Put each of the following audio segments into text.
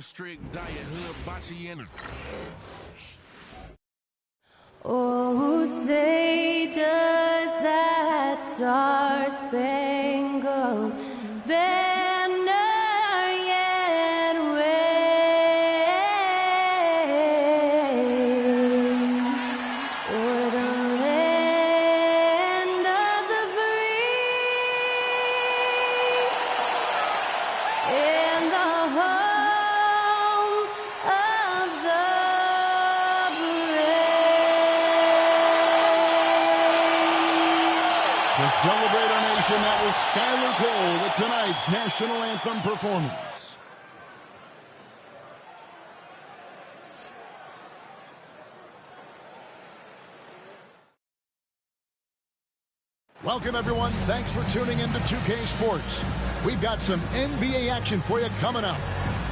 a strict diet, hood, bocce, and Oh, say does that star-spangled banner yet wave o'er the land of the free and the home of the To celebrate our nation, that was Skylar Cole with tonight's national anthem performance. Welcome, everyone. Thanks for tuning in to 2K Sports. We've got some NBA action for you coming up.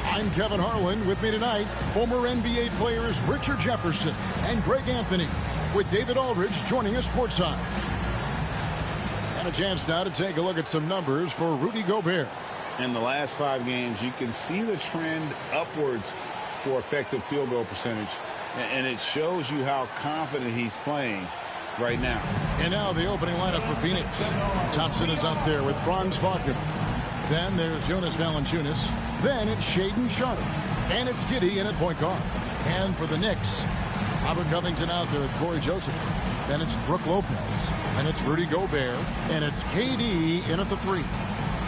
I'm Kevin Harlan. With me tonight, former NBA players Richard Jefferson and Greg Anthony, with David Aldridge joining us courtside. And a chance now to take a look at some numbers for Rudy Gobert. In the last 5 games, you can see the trend upwards for effective field goal percentage. And it shows you how confident he's playing right now. And now the opening lineup for Phoenix. Thompson is out there with Franz Wagner. Then there's Jonas Valanciunas. Then it's Shaedon Sharpe. And it's Giddey in at point guard. And for the Knicks, Robert Covington out there with Corey Joseph. Then it's Brook Lopez. And it's Rudy Gobert. And it's KD in at the 3.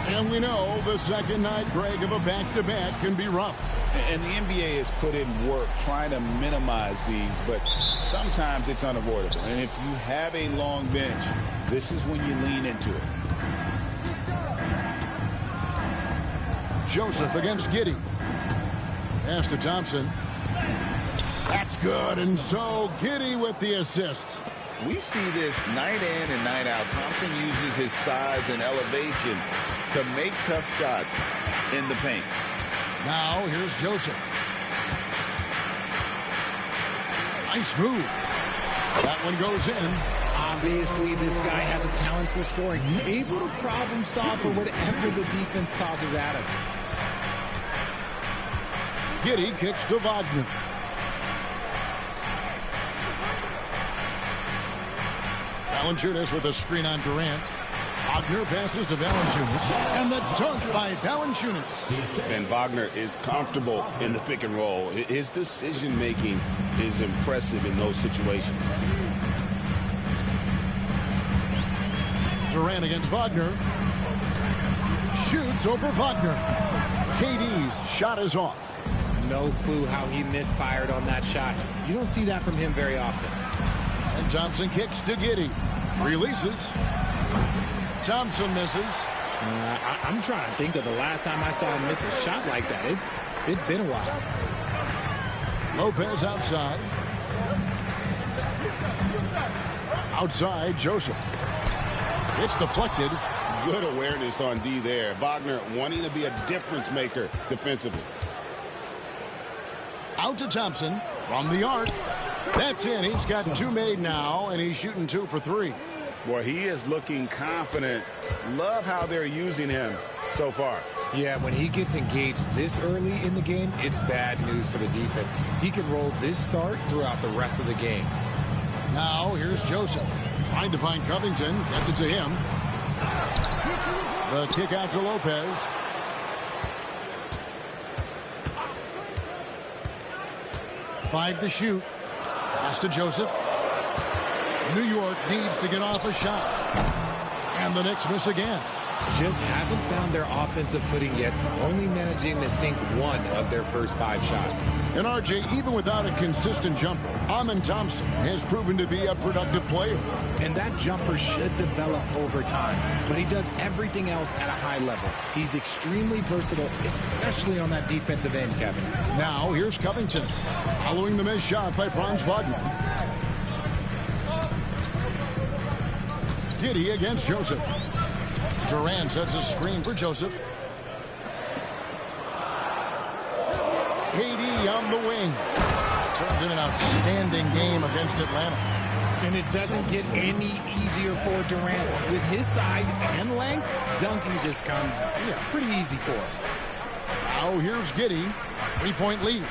And we know the second night, Greg, of a back-to-back can be rough. And the NBA has put in work trying to minimize these, but sometimes it's unavoidable. And if you have a long bench, this is when you lean into it. Joseph against Giddey. Pass to Thompson. That's good, and so Giddey with the assist. We see this night in and night out. Thompson uses his size and elevation to make tough shots in the paint. Now here's Joseph. Nice move. That one goes in. Obviously, this guy has a talent for scoring. Able to problem solve for whatever the defense tosses at him. Giddey kicks to Wagner. Valanciunas with a screen on Durant. Wagner passes to Valanciunas. And the dunk by Valanciunas. And Wagner is comfortable in the pick and roll. His decision-making is impressive in those situations. Durant against Wagner. Shoots over Wagner. KD's shot is off. No clue how he misfired on that shot. You don't see that from him very often. And Thompson kicks to Giddey. Releases. Thompson misses. I'm trying to think of the last time I saw him miss a shot like that. It's been a while. Lopez outside. Outside, Joseph. It's deflected. Good awareness on D there. Wagner wanting to be a difference maker defensively. Out to Thompson from the arc. That's in. He's got 2 made now, and he's shooting 2 for 3. Boy, he is looking confident. Love how they're using him so far. Yeah, when he gets engaged this early in the game, it's bad news for the defense. He can roll this start throughout the rest of the game. Now here's Joseph. Trying to find Covington. Gets it to him. The kick out to Lopez. Five to shoot. Pass to Joseph. New York needs to get off a shot. And the Knicks miss again. Just haven't found their offensive footing yet, only managing to sink 1 of their first 5 shots. And RJ, even without a consistent jumper, Amen Thompson has proven to be a productive player. And that jumper should develop over time, but he does everything else at a high level. He's extremely versatile, especially on that defensive end, Kevin. Now here's Covington, following the missed shot by Franz Wagner. Giddey against Joseph. Durant sets a screen for Joseph. KD on the wing. Turned in an outstanding game against Atlanta. And it doesn't get any easier for Durant. With his size and length, dunking just comes pretty easy for him. Now here's Giddey. 3-point lead.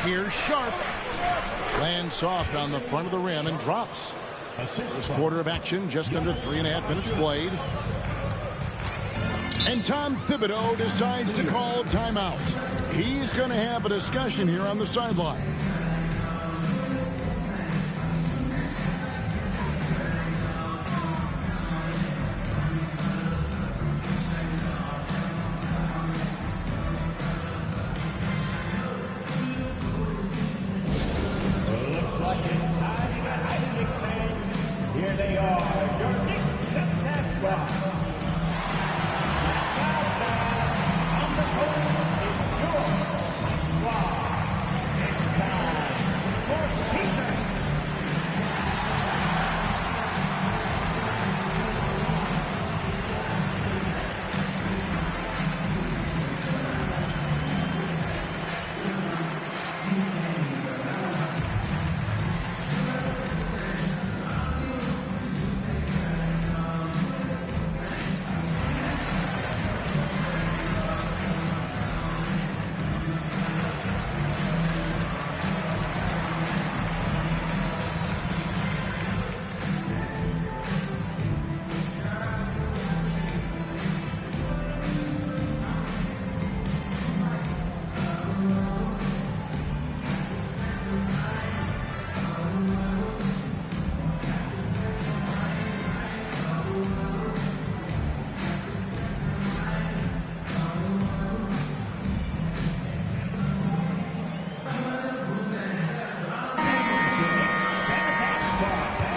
Here's Sharp. Lands soft on the front of the rim and drops. First quarter of action, just under 3.5 minutes played. And Tom Thibodeau decides to call timeout. He's going to have a discussion here on the sideline. Here they are, your Knicks and West. On the court is your squad. It's time for T-shirt.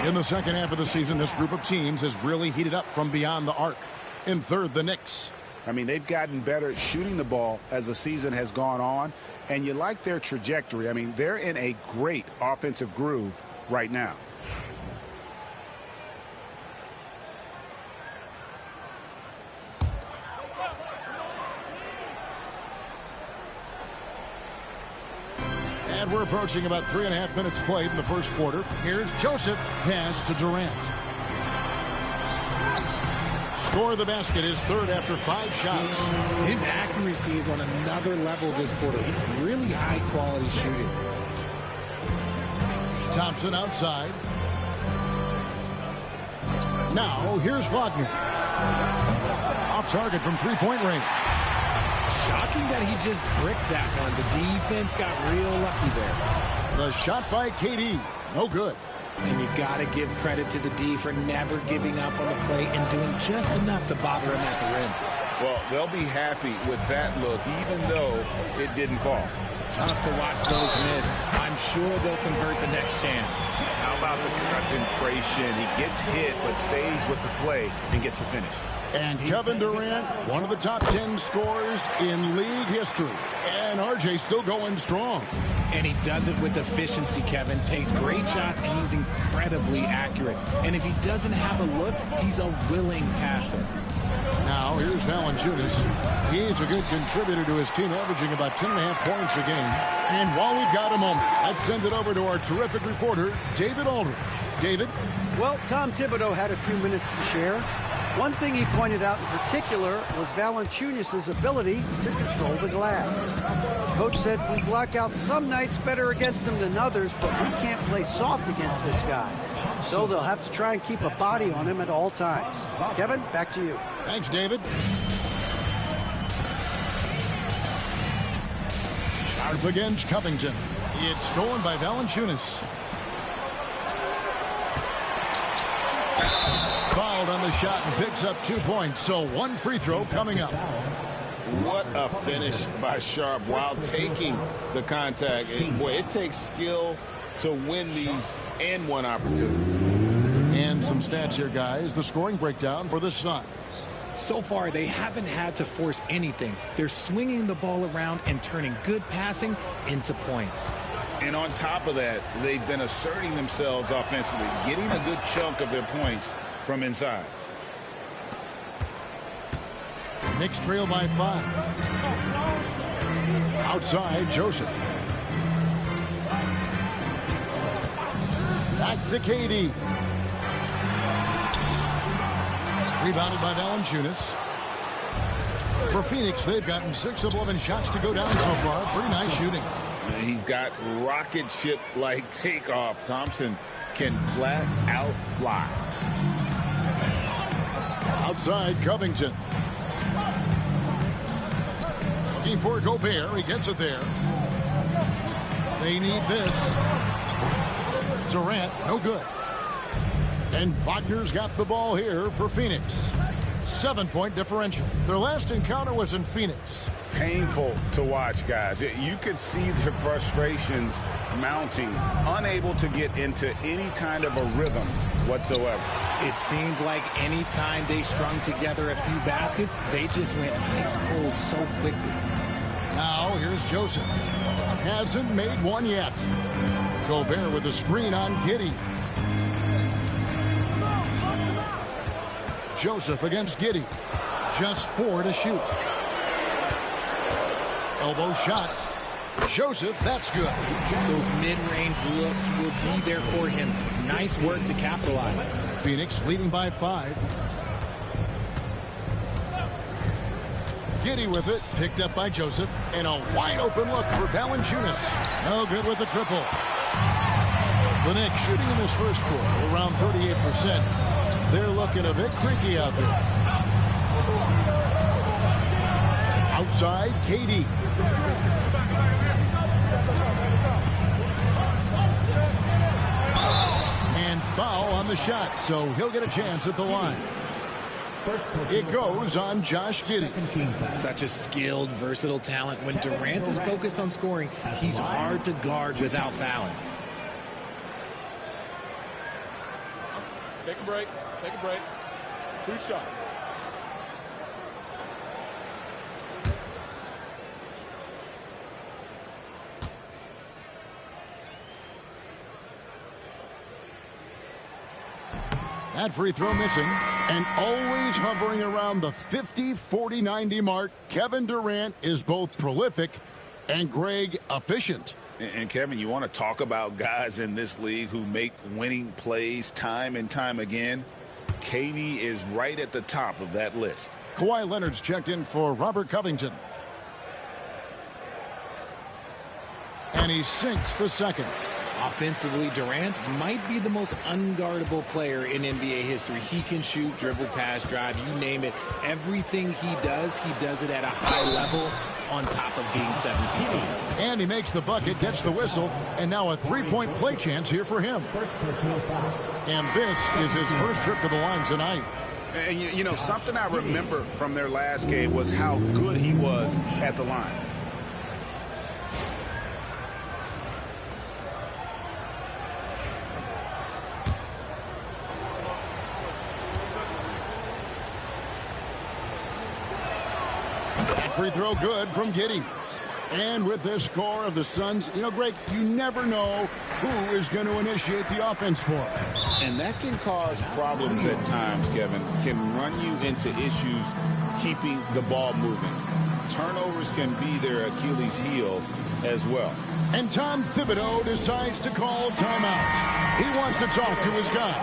In the second half of the season, this group of teams has really heated up from beyond the arc. In third, the Knicks. I mean, they've gotten better at shooting the ball as the season has gone on, and you like their trajectory. I mean, they're in a great offensive groove right now. And we're approaching about 3.5 minutes played in the first quarter. Here's Joseph. Pass to Durant. Score the basket, his third after 5 shots. His accuracy is on another level this quarter. Really high quality shooting. Thompson outside. Now here's Wagner. Off target from 3-point range. Shocking that he just bricked that one. The defense got real lucky there. The shot by KD. No good. And you got to give credit to the D for never giving up on the play and doing just enough to bother him at the rim. Well, they'll be happy with that look, even though it didn't fall. Tough to watch those miss. I'm sure they'll convert the next chance. How about the concentration? He gets hit, but stays with the play and gets the finish. And Kevin Durant, one of the top 10 scorers in league history. And RJ still going strong. And he does it with efficiency, Kevin. Takes great shots, and he's incredibly accurate. And if he doesn't have a look, he's a willing passer. Now, here's Valanciunas. He's a good contributor to his team, averaging about 10.5 points a game. And while we've got a moment, let's send it over to our terrific reporter, David Aldridge. David? Well, Tom Thibodeau had a few minutes to share. One thing he pointed out in particular was Valanciunas' ability to control the glass. Coach said we block out some nights better against him than others, but we can't play soft against this guy. So they'll have to try and keep a body on him at all times. Kevin, back to you. Thanks, David. Sharp against Covington. It's stolen by Valanciunas. Fouled on the shot and picks up 2 points. So one free throw coming up. What a finish by Sharp while taking the contact. And boy, it takes skill to win these and one opportunity. And some stats here, guys. The scoring breakdown for the Suns. So far, they haven't had to force anything. They're swinging the ball around and turning good passing into points. And on top of that, they've been asserting themselves offensively, getting a good chunk of their points from inside. Knicks trail by 5. Outside, Joseph. Back to KD. Rebounded by Valanciunas. For Phoenix, they've gotten 6 of 11 shots to go down so far. Pretty nice shooting. He's got rocket ship-like takeoff. Thompson can flat out fly. Outside, Covington. Looking for Gobert. He gets it there. They need this. Durant, no good. And Wagner's got the ball here for Phoenix. 7-point differential. Their last encounter was in Phoenix. Painful to watch, guys. You could see their frustrations mounting, unable to get into any kind of a rhythm whatsoever. It seemed like any time they strung together a few baskets, they just went ice cold so quickly. Now here's Joseph. Hasn't made one yet. Gobert with a screen on Giddey. Joseph against Giddey. Just 4 to shoot. Elbow shot. Joseph, that's good. Those mid-range looks will be there for him. Nice work to capitalize. Phoenix leading by 5. Giddey with it, picked up by Joseph, and a wide open look for Valanciunas. No good with the triple. The Knicks shooting in this first quarter around 38%. They're looking a bit creaky out there. Outside, KD. And foul on the shot, so he'll get a chance at the line. It goes on Josh Giddey. Such a skilled, versatile talent. When Durant is focused on scoring, he's hard to guard without fouling. Take a break. Take a break. 2 shots. That free throw missing. And always hovering around the 50, 40, 90 mark. Kevin Durant is both prolific and, Greg, efficient. And Kevin, you want to talk about guys in this league who make winning plays time and time again? KD is right at the top of that list. Kawhi Leonard's checked in for Robert Covington. And he sinks the second. Offensively, Durant might be the most unguardable player in NBA history. He can shoot, dribble, pass, drive, you name it. Everything he does it at a high level on top of being 7 feet tall. And he makes the bucket, gets the whistle, and now a 3-point play chance here for him. And this is his first trip to the line tonight. And you know, something I remember from their last game was how good he was at the line. Free throw good from Giddey. And with this score of the Suns, you know, Greg, you never know who is going to initiate the offense for him. And that can cause problems at times, Kevin. Can run you into issues keeping the ball moving. Turnovers can be their Achilles heel as well. And Tom Thibodeau decides to call timeout. He wants to talk to his guys.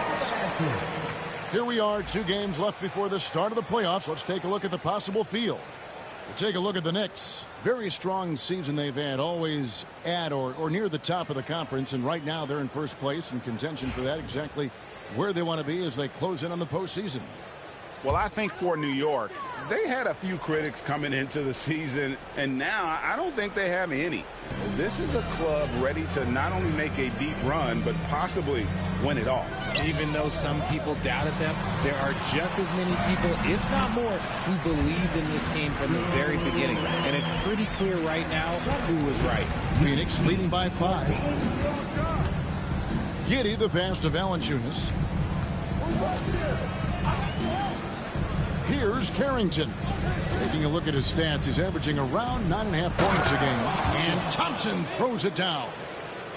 Here we are, 2 games left before the start of the playoffs. Let's take a look at the possible field. Take a look at the Knicks. Very strong season they've had, always at or near the top of the conference, and right now they're in first place in contention for that, exactly where they want to be as they close in on the postseason. Well, I think for New York, they had a few critics coming into the season, and now I don't think they have any. This is a club ready to not only make a deep run, but possibly win it all. Even though some people doubted them, there are just as many people, if not more, who believed in this team from the very beginning. And it's pretty clear right now who was right. Phoenix leading by 5. Giddey the pass to Valanciunas. Here's Carrington. Taking a look at his stats, he's averaging around 9.5 points a game. And Thompson throws it down.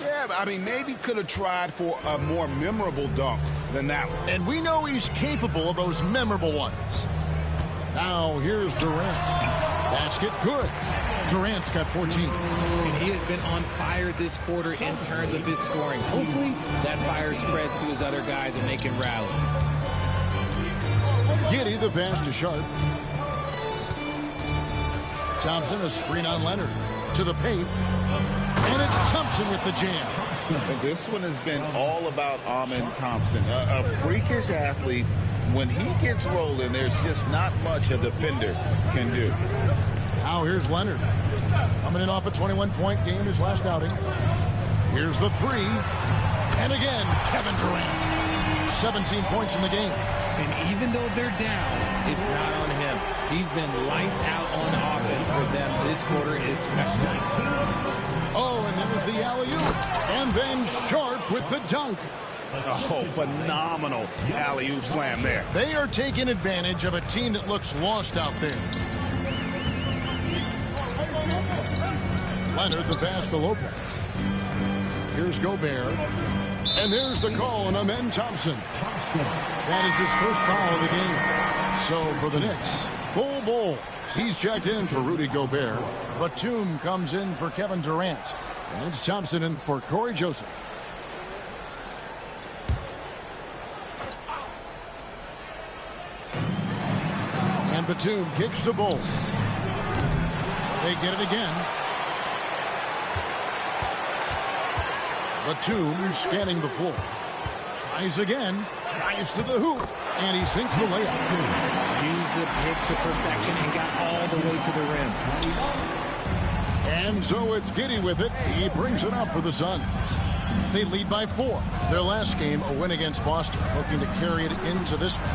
Yeah, I mean, maybe could have tried for a more memorable dunk than that one. And we know he's capable of those memorable ones. Now here's Durant. Basket good. Durant's got 14. And he has been on fire this quarter in terms of his scoring. Hopefully that fire spreads to his other guys and they can rally. Giddey the pass to Sharp. Thompson, a screen on Leonard. To the paint. And it's Thompson with the jam. This one has been all about Amen Thompson. A freakish athlete. When he gets rolling, there's just not much a defender can do. Now here's Leonard. Coming in off a 21-point game his last outing. Here's the three. And again, Kevin Durant. 17 points in the game. And even though they're down, it's not on him. He's been lights out on offense for them this quarter especially. Oh, and there's the alley-oop. And then Sharp with the dunk. Oh, phenomenal alley-oop slam there. They are taking advantage of a team that looks lost out there. Leonard, the pass to Lopez. Here's Gobert. And there's the call on Amen Thompson. That is his first foul of the game. So for the Knicks, Bol. He's checked in for Rudy Gobert. Batum comes in for Kevin Durant. And it's Thompson in for Corey Joseph. And Batum kicks to Bol. They get it again. Batum scanning the floor. Tries again. Tries to the hoop. And he sinks the layup. Used the pick to perfection and got all the way to the rim. And so it's Giddey with it. He brings it up for the Suns. They lead by 4. Their last game, a win against Boston, looking to carry it into this one.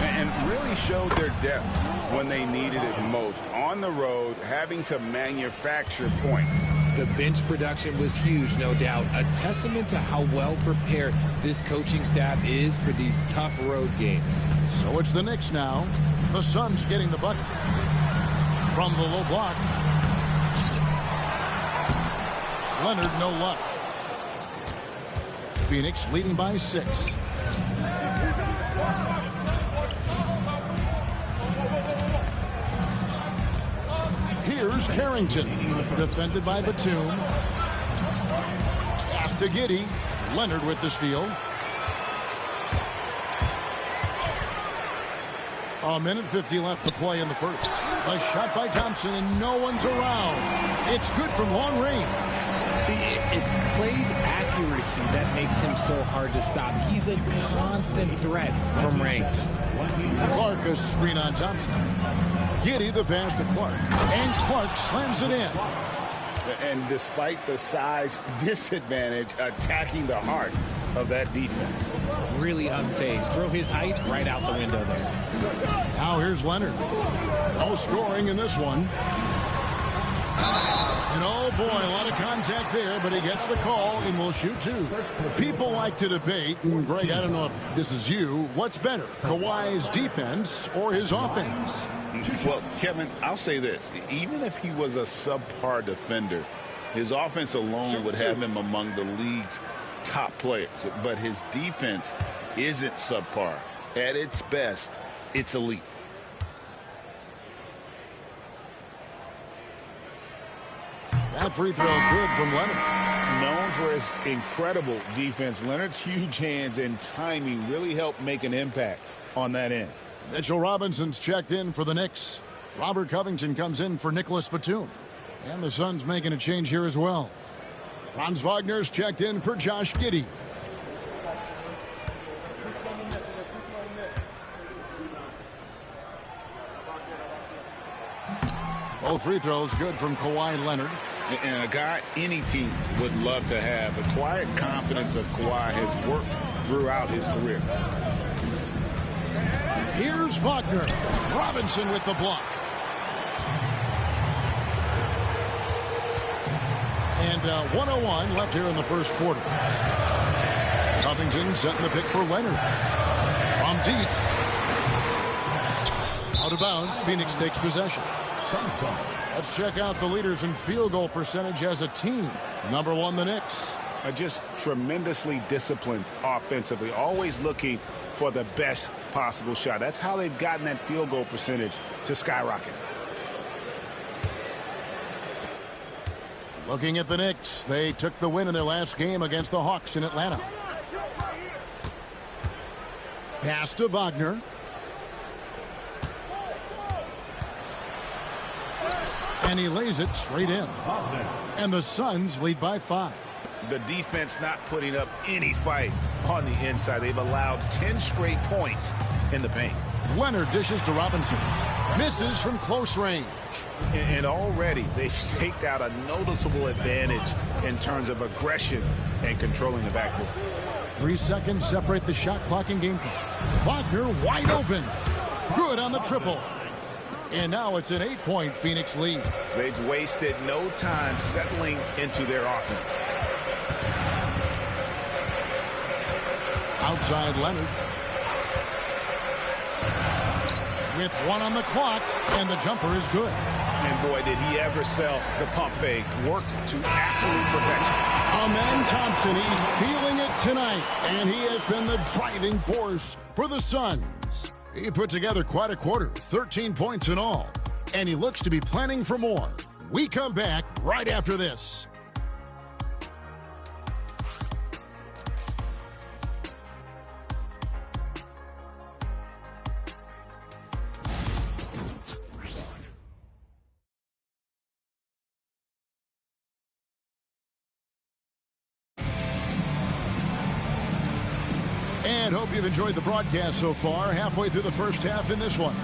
And really showed their depth when they needed it most. On the road, having to manufacture points. The bench production was huge, no doubt. A testament to how well prepared this coaching staff is for these tough road games. So it's the Knicks now. The Suns getting the bucket. From the low block. Leonard, no luck. Phoenix leading by 6. Here's Carrington. Defended by Batum. Pass to Giddey. Leonard with the steal. A minute 50 left to play in the first. A shot by Thompson and no one's around. It's good from long range. See, it's Clay's accuracy that makes him so hard to stop. He's a constant threat from range. Clark, a screen on Thompson. Giddey the pass to Clark. And Clark slams it in. And despite the size disadvantage, attacking the heart of that defense. Really unfazed. Throw his height right out the window there. Now here's Leonard. No scoring in this one. And oh boy, a lot of contact there, but he gets the call and will shoot 2. People like to debate, and Greg, I don't know if this is you, what's better, Kawhi's defense or his offense? Well, Kevin, I'll say this. Even if he was a subpar defender, his offense alone would have him among the league's top players. But his defense isn't subpar. At its best, it's elite. That free throw good from Leonard. Known for his incredible defense, Leonard's huge hands and timing really helped make an impact on that end. Mitchell Robinson's checked in for the Knicks. Robert Covington comes in for Nicholas Batum. And the Suns making a change here as well. Franz Wagner's checked in for Josh Giddey. Both free throws good from Kawhi Leonard. And a guy any team would love to have. The quiet confidence of Kawhi has worked throughout his career. Here's Wagner. Robinson with the block. And 1:01 left here in the first quarter. Covington setting the pick for Leonard. From deep. Out of bounds. Phoenix takes possession. Let's check out the leaders in field goal percentage as a team. Number 1, the Knicks. Just tremendously disciplined offensively, always looking for the best possible shot. That's how they've gotten that field goal percentage to skyrocket. Looking at the Knicks, they took the win in their last game against the Hawks in Atlanta. Pass to Wagner. And he lays it straight in. And the Suns lead by 5. The defense not putting up any fight on the inside. They've allowed 10 straight points in the paint. Leonard dishes to Robinson. Misses from close range. And already they've staked out a noticeable advantage in terms of aggression and controlling the backcourt. 3 seconds separate the shot clock and game clock. Wagner wide open. Good on the triple. And now it's an 8-point Phoenix lead. They've wasted no time settling into their offense. Outside Leonard. With 1 on the clock, and the jumper is good. And boy, did he ever sell the pump fake. Worked to absolute perfection. Amen Thompson, he's feeling it tonight, and he has been the driving force for the Suns. He put together quite a quarter, 13 points in all, and he looks to be planning for more. We come back right after this. And hope you've enjoyed the broadcast so far. Halfway through the first half in this one.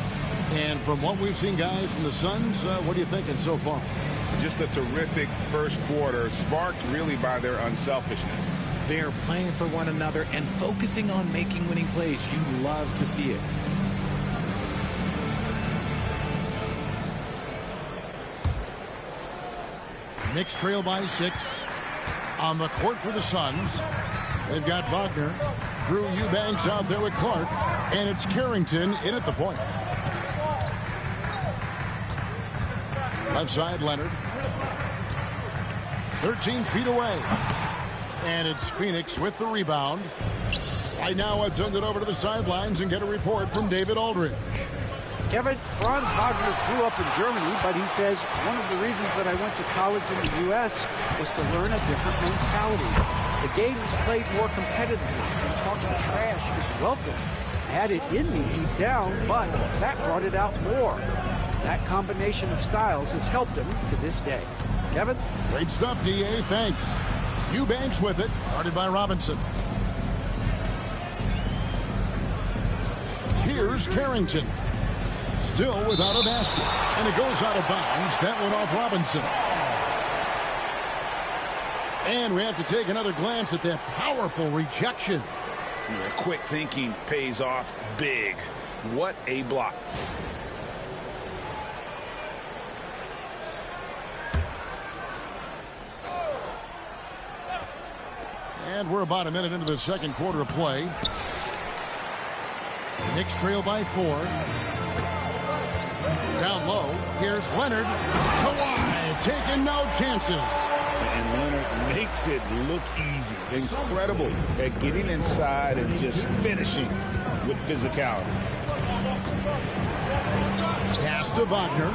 And from what we've seen, guys, from the Suns, what are you thinking so far? Just a terrific first quarter, sparked really by their unselfishness. They're playing for one another and focusing on making winning plays. You love to see it. Knicks trail by 6. On the court for the Suns, they've got Wagner. Drew Eubanks out there with Clark. And it's Carrington in at the point. Left side, Leonard. 13 feet away. And it's Phoenix with the rebound. Right now, let's send it over to the sidelines and get a report from David Aldridge. Kevin, Franz Wagner grew up in Germany, but he says one of the reasons that I went to college in the U.S. was to learn a different mentality. The game is played more competitively, and talking trash is welcome. I had it in me deep down, but that brought it out more. That combination of styles has helped him to this day. Kevin? Great stuff, D.A. Thanks. Eubanks with it, guarded by Robinson. Here's Carrington. Still without a basket. And it goes out of bounds. That one off Robinson. And we have to take another glance at that powerful rejection. Quick thinking pays off big. What a block. And we're about a minute into the second quarter of play. Knicks trail by 4. Down low, here's Leonard. Kawhi taking no chances. And Leonard makes it look easy. Incredible at getting inside and just finishing with physicality. Pass to Wagner.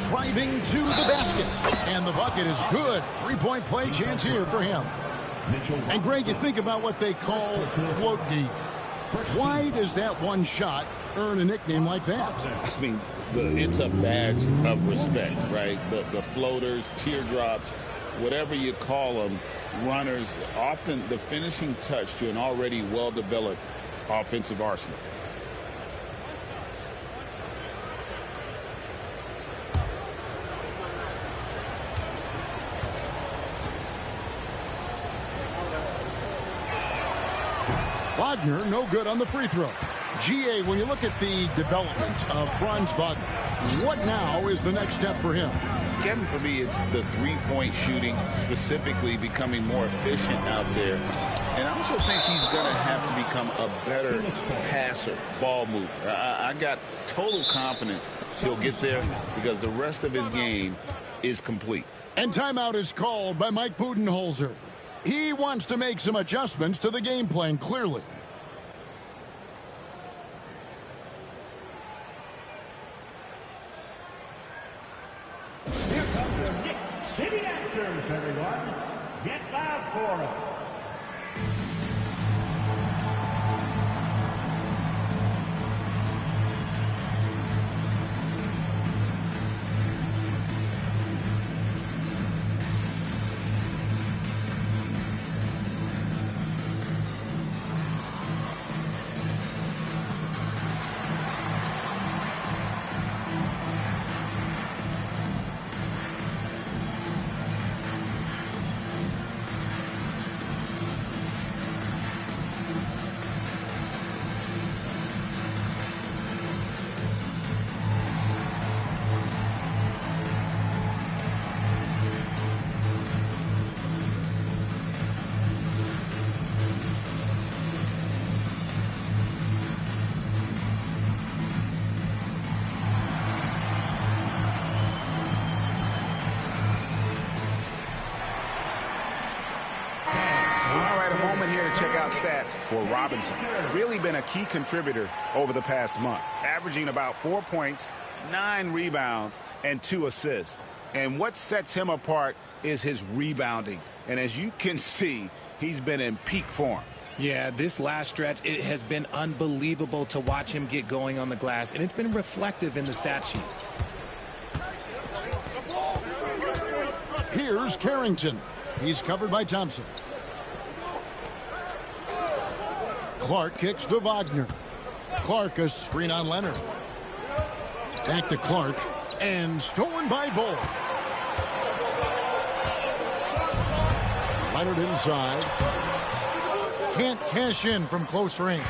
Driving to the basket. And the bucket is good. 3-point play chance here for him. And Greg, you think about what they call float D. Why does that one shot earn a nickname like that? I mean, it's a badge of respect, right? The floaters, teardrops, whatever you call them, runners, often the finishing touch to an already well-developed offensive arsenal. Wagner, no good on the free throw. GA, when you look at the development of Franz Wagner, what now is the next step for him? Kevin, for me, it's the three-point shooting, specifically becoming more efficient out there. And I also think he's going to have to become a better passer, ball mover. I got total confidence he'll get there because the rest of his game is complete. And timeout is called by Mike Budenholzer. He wants to make some adjustments to the game plan, clearly. Here comes the Knicks City Answers, everyone. Get loud for them. moment here to check out stats for Robinson. Really been a key contributor over the past month, averaging about 4 points, 9 rebounds, and 2 assists. And what sets him apart is his rebounding. And as you can see, he's been in peak form. Yeah, this last stretch, it has been unbelievable to watch him get going on the glass, and it's been reflective in the stat sheet. Here's Carrington. He's covered by Thompson. Clark kicks to Wagner. Clark a screen on Leonard. Back to Clark, and stolen by Bull. Leonard inside. Can't cash in from close range.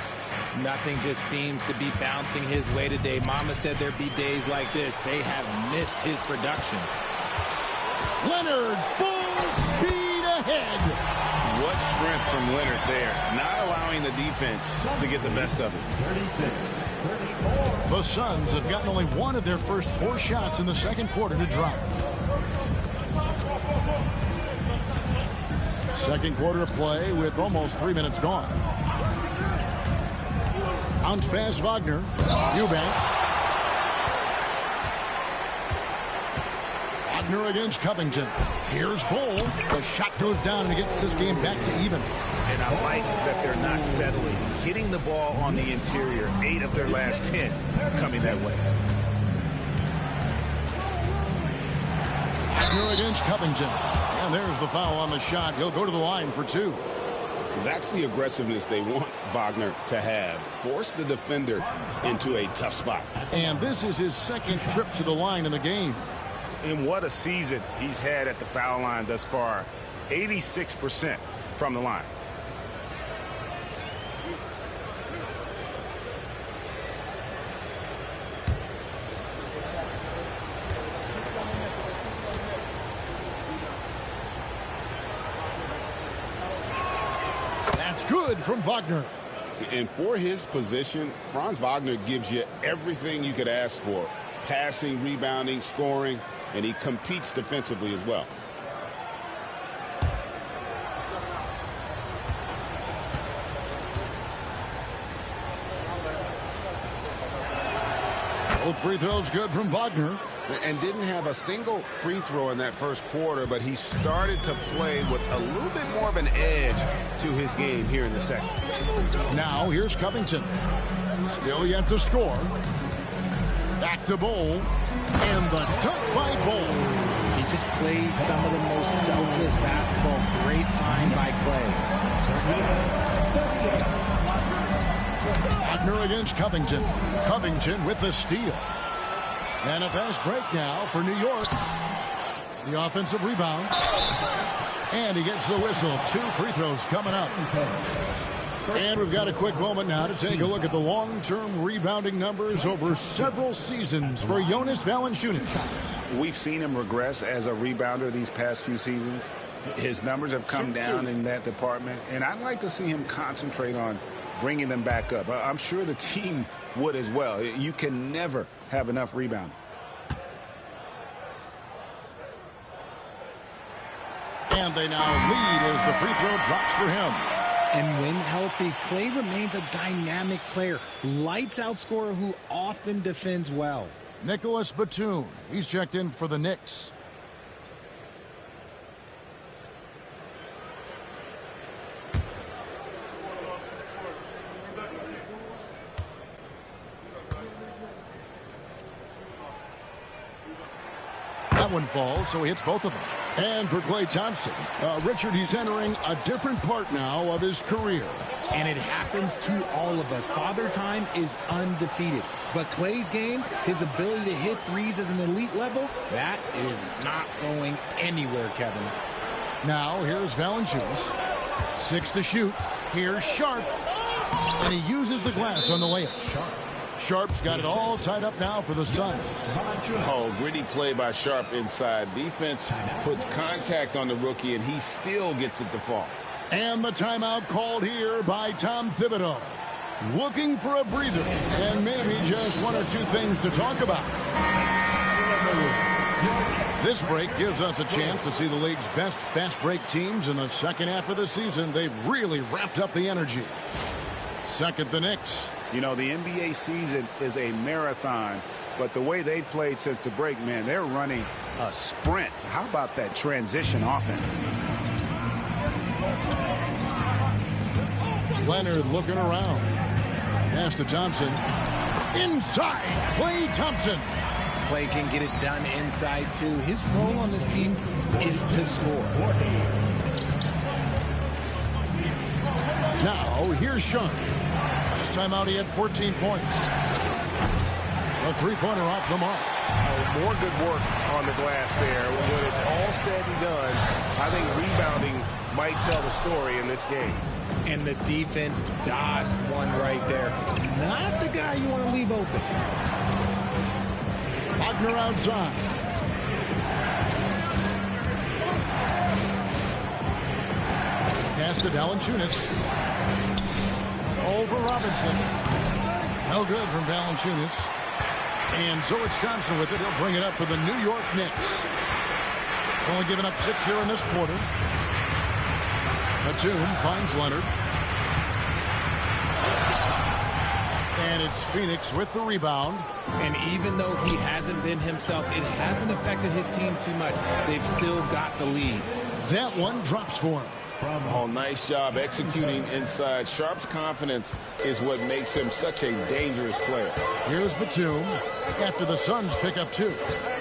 Nothing just seems to be bouncing his way today. Mama said there'd be days like this. They have missed his production. Leonard, full speed ahead. What strength from Leonard there, not allowing the defense to get the best of it. 36, 34. The Suns have gotten only one of their first 4 shots in the second quarter to drop. Second quarter of play with almost 3 minutes gone. Bounce pass Wagner. Eubanks. Wagner against Covington. Here's Bull. The shot goes down and he gets this game back to even. And I like that they're not settling. Hitting the ball on the interior, 8 of their last 10 coming that way. Wagner against Covington. And there's the foul on the shot. He'll go to the line for 2. That's the aggressiveness they want Wagner to have. Force the defender into a tough spot. And this is his second trip to the line in the game. And what a season he's had at the foul line thus far. 86% from the line. That's good from Wagner. And for his position, Franz Wagner gives you everything you could ask for. Passing, rebounding, scoring, and he competes defensively as well. Both free throws good from Wagner. And didn't have a single free throw in that first quarter, but he started to play with a little bit more of an edge to his game here in the second. Now here's Covington. Still yet to score. Back to Bull. And the dunk by Bull. He just plays some of the most selfless basketball. Great find by Clay. Wagner against Covington. Covington with the steal. And a fast break now for New York. The offensive rebound. And he gets the whistle. 2 free throws coming up. And we've got a quick moment now to take a look at the long-term rebounding numbers over several seasons for Jonas Valanciunas. We've seen him regress as a rebounder these past few seasons. His numbers have come down in that department, and I'd like to see him concentrate on bringing them back up. I'm sure the team would as well. You can never have enough rebounding. And they now lead as the free throw drops for him. And when healthy, Clay remains a dynamic player. Lights out scorer who often defends well. Nicholas Batum. He's checked in for the Knicks. That one falls, so he hits both of them. And for Klay Thompson, Richard, he's entering a different part now of his career. And it happens to all of us. Father Time is undefeated. But Klay's game, his ability to hit threes as an elite level, that is not going anywhere, Kevin. Now, here's Valanciunas. 6 to shoot. Here's Sharp. And he uses the glass on the layup. Sharp's got it all tied up now for the Suns. Oh, gritty play by Sharp inside. Defense puts contact on the rookie, and he still gets it to fall. And the timeout called here by Tom Thibodeau. Looking for a breather and maybe just 1 or 2 things to talk about. This break gives us a chance to see the league's best fast break teams in the second half of the season. They've really ramped up the energy. Second, the Knicks. You know, the NBA season is a marathon, but the way they played since the break, man, they're running a sprint. How about that transition offense? Leonard looking around. Pass to Thompson. Inside, Klay Thompson. Klay can get it done inside, too. His role on this team is to score. Now, here's Sean. Last time out, he had 14 points. A three-pointer off the mark. More good work on the glass there. When it's all said and done, I think rebounding might tell the story in this game. And the defense dodged one right there. Not the guy you want to leave open. Wagner outside. Pass to Valanciunas. Over Robinson. No good from Valanciunas. And so it's Thompson with it. He'll bring it up for the New York Knicks. Only giving up 6 here in this quarter. Batum finds Leonard. And it's Phoenix with the rebound. And even though he hasn't been himself, it hasn't affected his team too much. They've still got the lead. That one drops for him. Oh, nice job executing inside. Sharp's confidence is what makes him such a dangerous player. Here's Batum after the Suns pick up 2.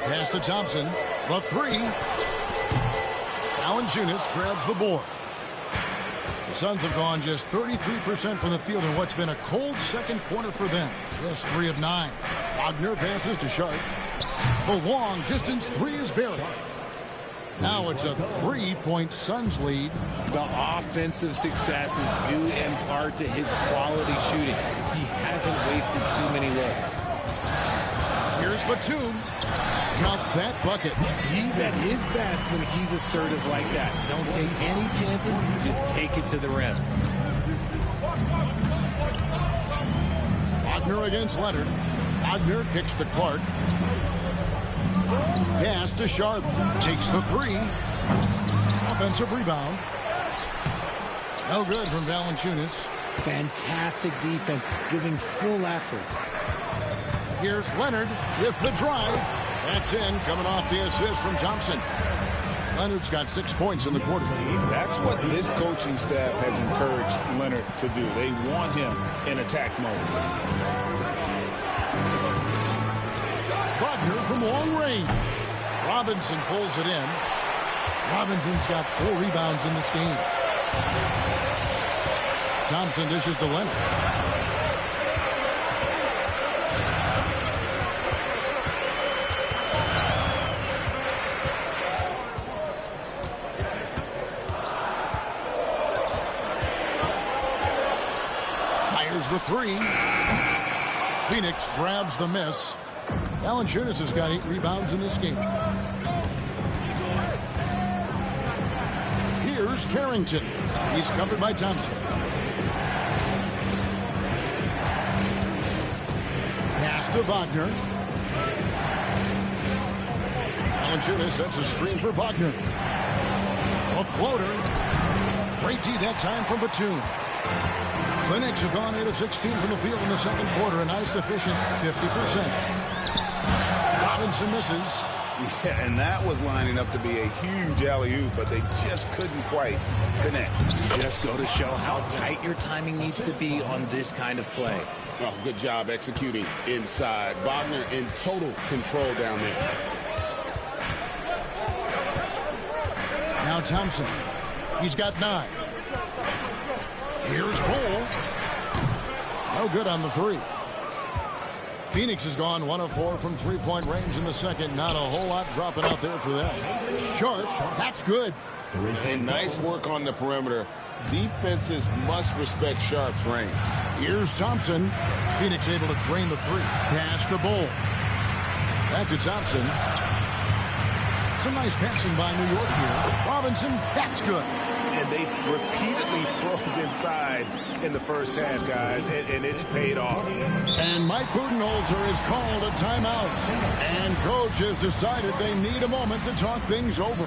Pass to Thompson. The 3. Valanciunas grabs the board. The Suns have gone just 33% from the field in what's been a cold second quarter for them. Just 3 of 9. Wagner passes to Sharp. The long distance 3 is buried. Now it's a 3-point Suns lead. The offensive success is due in part to his quality shooting. He hasn't wasted too many looks. Here's Batum. Got that bucket. He's at his best when he's assertive like that. Don't take any chances. Just take it to the rim. Wagner against Leonard. Wagner kicks to Clark. Pass to Sharp. Takes the 3. Offensive rebound. No good from Valanciunas. Fantastic defense, giving full effort. Here's Leonard with the drive. That's in, coming off the assist from Thompson. Leonard's got 6 points in the quarter. That's what this coaching staff has encouraged Leonard to do. They want him in attack mode. Wagner from long range. Robinson pulls it in. Robinson's got 4 rebounds in this game. Thompson dishes to Leonard. Fires the 3. Phoenix grabs the miss. Valanciunas has got 8 rebounds in this game. Here's Carrington. He's covered by Thompson. Pass to Wagner. Valanciunas sets a screen for Wagner. A floater. Great D that time from Batum. The Knicks have gone 8 of 16 from the field in the second quarter. A nice efficient 50%. Robinson misses. Yeah, and that was lining up to be a huge alley-oop, but they just couldn't quite connect. Just go to show how tight your timing needs to be on this kind of play. Oh, good job executing inside. Wagner in total control down there. Now Thompson. He's got 9. Here's Cole. No good on the 3. Phoenix has gone 1 of 4 from 3-point range in the second. Not a whole lot dropping out there for them. Sharp, that's good. And nice work on the perimeter. Defenses must respect Sharp's range. Here's Thompson. Phoenix able to drain the 3. Pass to Bull. Back to Thompson. Some nice passing by New York here. Robinson, that's good. And and they've repeatedly probed inside in the first half, guys, and it's paid off. And Mike Budenholzer has called a timeout. And coach has decided they need a moment to talk things over.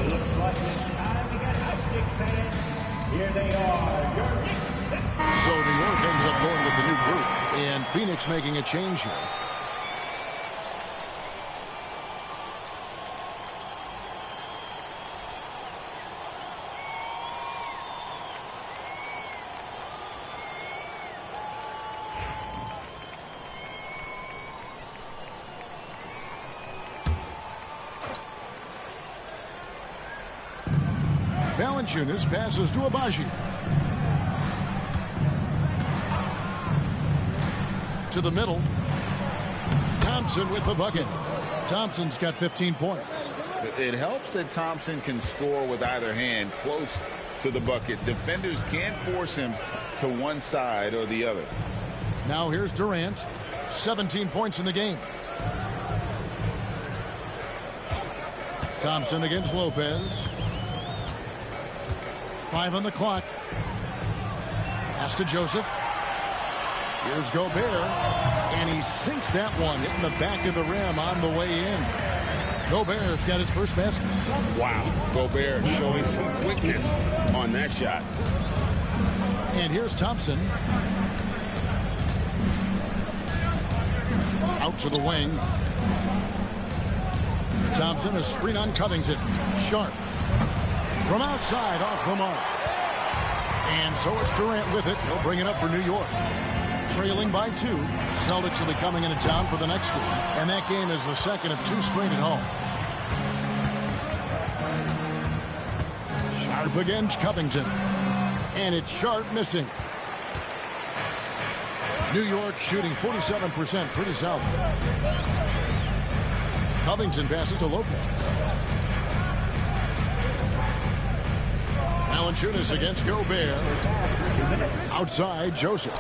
Looks like it's time to get out, Knicks fans. Here they are, your Knicks. So New York ends up going with the new group, and Phoenix making a change here. Valanciunas passes to Abaji. To the middle. Thompson with the bucket. Thompson's got 15 points. It helps that Thompson can score with either hand close to the bucket. Defenders can't force him to one side or the other. Now here's Durant. 17 points in the game. Thompson against Lopez. 5 on the clock. Pass to Joseph. Here's Gobert. And he sinks that one, hitting the back of the rim on the way in. Gobert's got his first basket. Wow. Gobert showing some quickness on that shot. And here's Thompson. Out to the wing. Thompson, a screen on Covington. Sharp. From outside, off the mark. And so it's Durant with it. He'll bring it up for New York. Trailing by 2. Celtics will be coming into town for the next game. And that game is the second of 2 straight at home. Sharp against Covington. And it's Sharp missing. New York shooting 47%, pretty solid. Covington passes to Lopez. Valanciunas against Gobert. Outside, Joseph.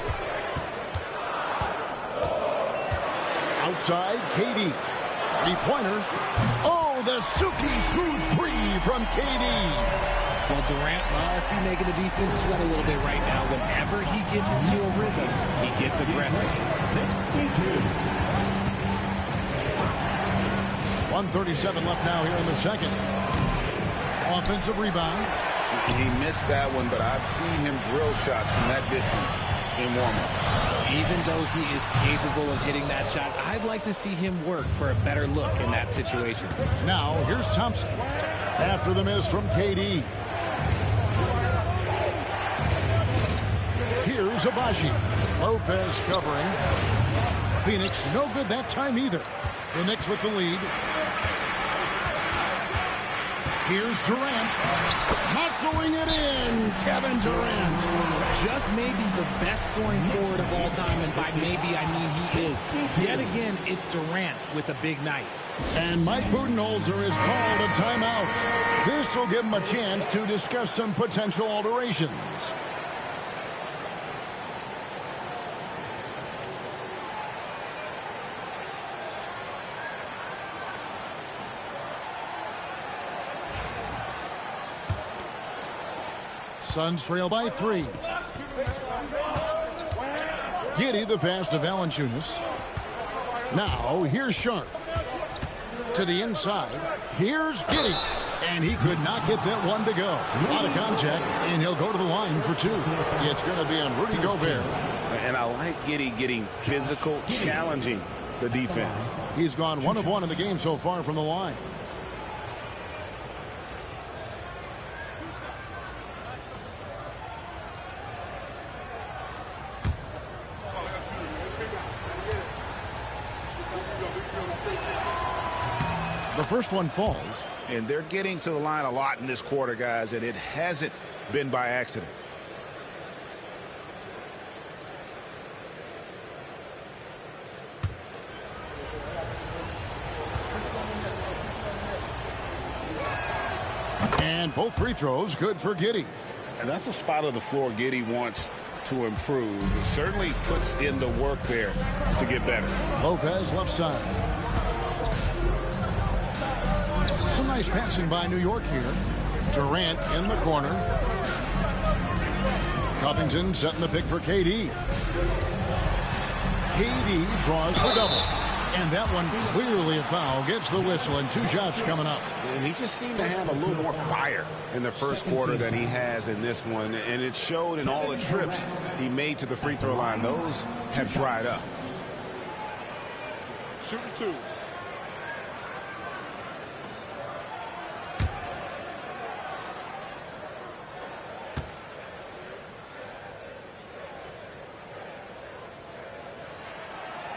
Outside, KD. Three-pointer. Oh, the silky smooth three from KD. Well, Durant must be making the defense sweat a little bit right now. Whenever he gets into a rhythm, he gets aggressive. 1:37 left now here in the second. Offensive rebound. He missed that one, but I've seen him drill shots from that distance in warm-up. Even though he is capable of hitting that shot, I'd like to see him work for a better look in that situation. Now, here's Thompson. After the miss from KD. Here's Abaji. Lopez covering. Phoenix no good that time either. The Knicks with the lead. Here's Durant. Muscling it in. Kevin Durant. Just maybe the best scoring forward of all time, and by maybe I mean he is. Yet again, it's Durant with a big night. And Mike Budenholzer has called a timeout. This will give him a chance to discuss some potential alterations. Suns trail by 3. Giddey the pass to Valanciunas. Now here's Sharp. To the inside. Here's Giddey. And he could not get that one to go. A lot of contact, and he'll go to the line for 2. It's going to be on Rudy Gobert. And I like Giddey getting physical, challenging the defense. He's gone 1 of 1 in the game so far from the line. The first one falls. And they're getting to the line a lot in this quarter, guys, and it hasn't been by accident. And both free throws good for Giddey. And that's a spot of the floor Giddey wants to improve. It certainly puts in the work there to get better. Lopez left side. Some nice passing by New York here. Durant in the corner. Covington setting the pick for KD. KD draws the double. And that one clearly a foul. Gets the whistle and 2 shots coming up. And he just seemed to have a little more fire in the first quarter than he has in this one. And it showed in all the trips he made to the free throw line. Those have dried up. Shooting 2.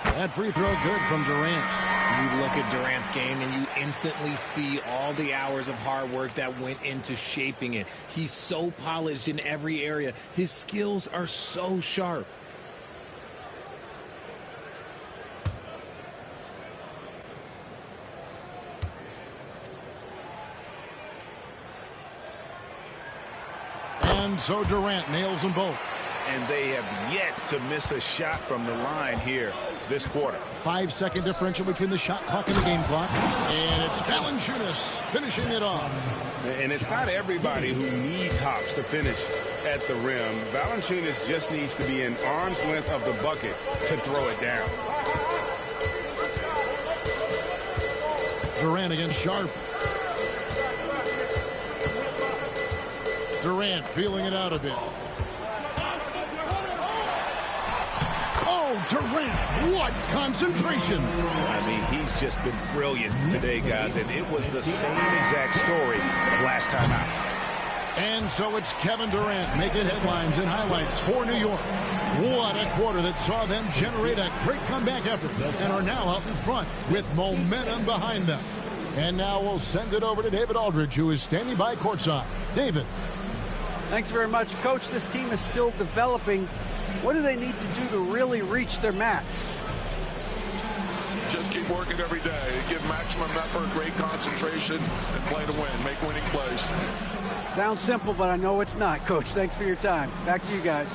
That free throw good from Durant. You look at Durant's game and you instantly see all the hours of hard work that went into shaping it. He's so polished in every area. His skills are so sharp. And so Durant nails them both. And they have yet to miss a shot from the line here this quarter. 5-second differential between the shot clock and the game clock. And it's Valanciunas finishing it off. And it's not everybody who needs hops to finish at the rim. Valanciunas just needs to be an arm's length of the bucket to throw it down. Durant against Sharp. Durant feeling it out a bit. Oh, Durant, what concentration. I mean, he's just been brilliant today, guys, and it was the same exact story last time out. And so it's Kevin Durant making headlines and highlights for New York. What a quarter that saw them generate a great comeback effort and are now up in front with momentum behind them. And now we'll send it over to David Aldridge, who is standing by courtside. David. Thanks very much, Coach. This team is still developing. What do they need to do to really reach their max? Just keep working every day. Give maximum effort, great concentration, and play to win. Make winning plays. Sounds simple, but I know it's not, Coach. Thanks for your time. Back to you guys.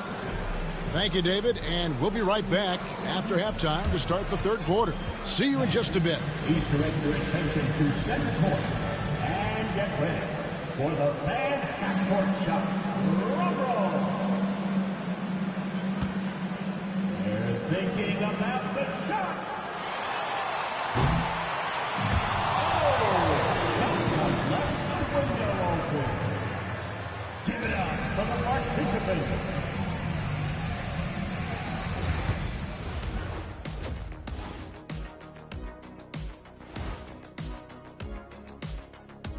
Thank you, David. And we'll be right back after halftime to start the third quarter. See you in just a bit. Please direct your attention to center court. And get ready for the fan half-court shot. Drum roll. They're thinking about the shot. Give it up for the participants.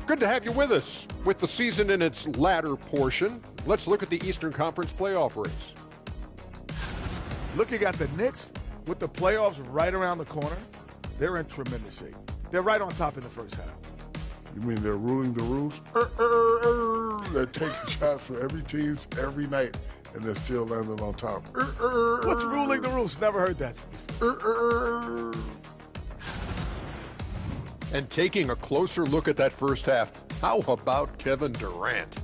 Good to have you with us. With the season in its latter portion, let's look at the Eastern Conference playoff race. Looking at the Knicks, with the playoffs right around the corner, they're in tremendous shape. They're right on top in the first half. You mean they're ruling the rules? They're taking shots for every team every night, and they're still landing on top. What's ruling the rules? Never heard that before. And taking a closer look at that first half, how about Kevin Durant?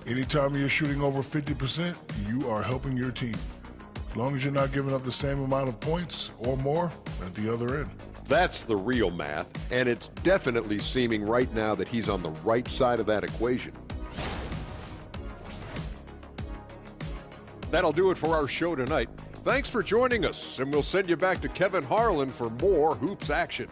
Anytime you're shooting over 50%, you are helping your team. As long as you're not giving up the same amount of points or more at the other end. That's the real math, and it's definitely seeming right now that he's on the right side of that equation. That'll do it for our show tonight. Thanks for joining us, and we'll send you back to Kevin Harlan for more Hoops action.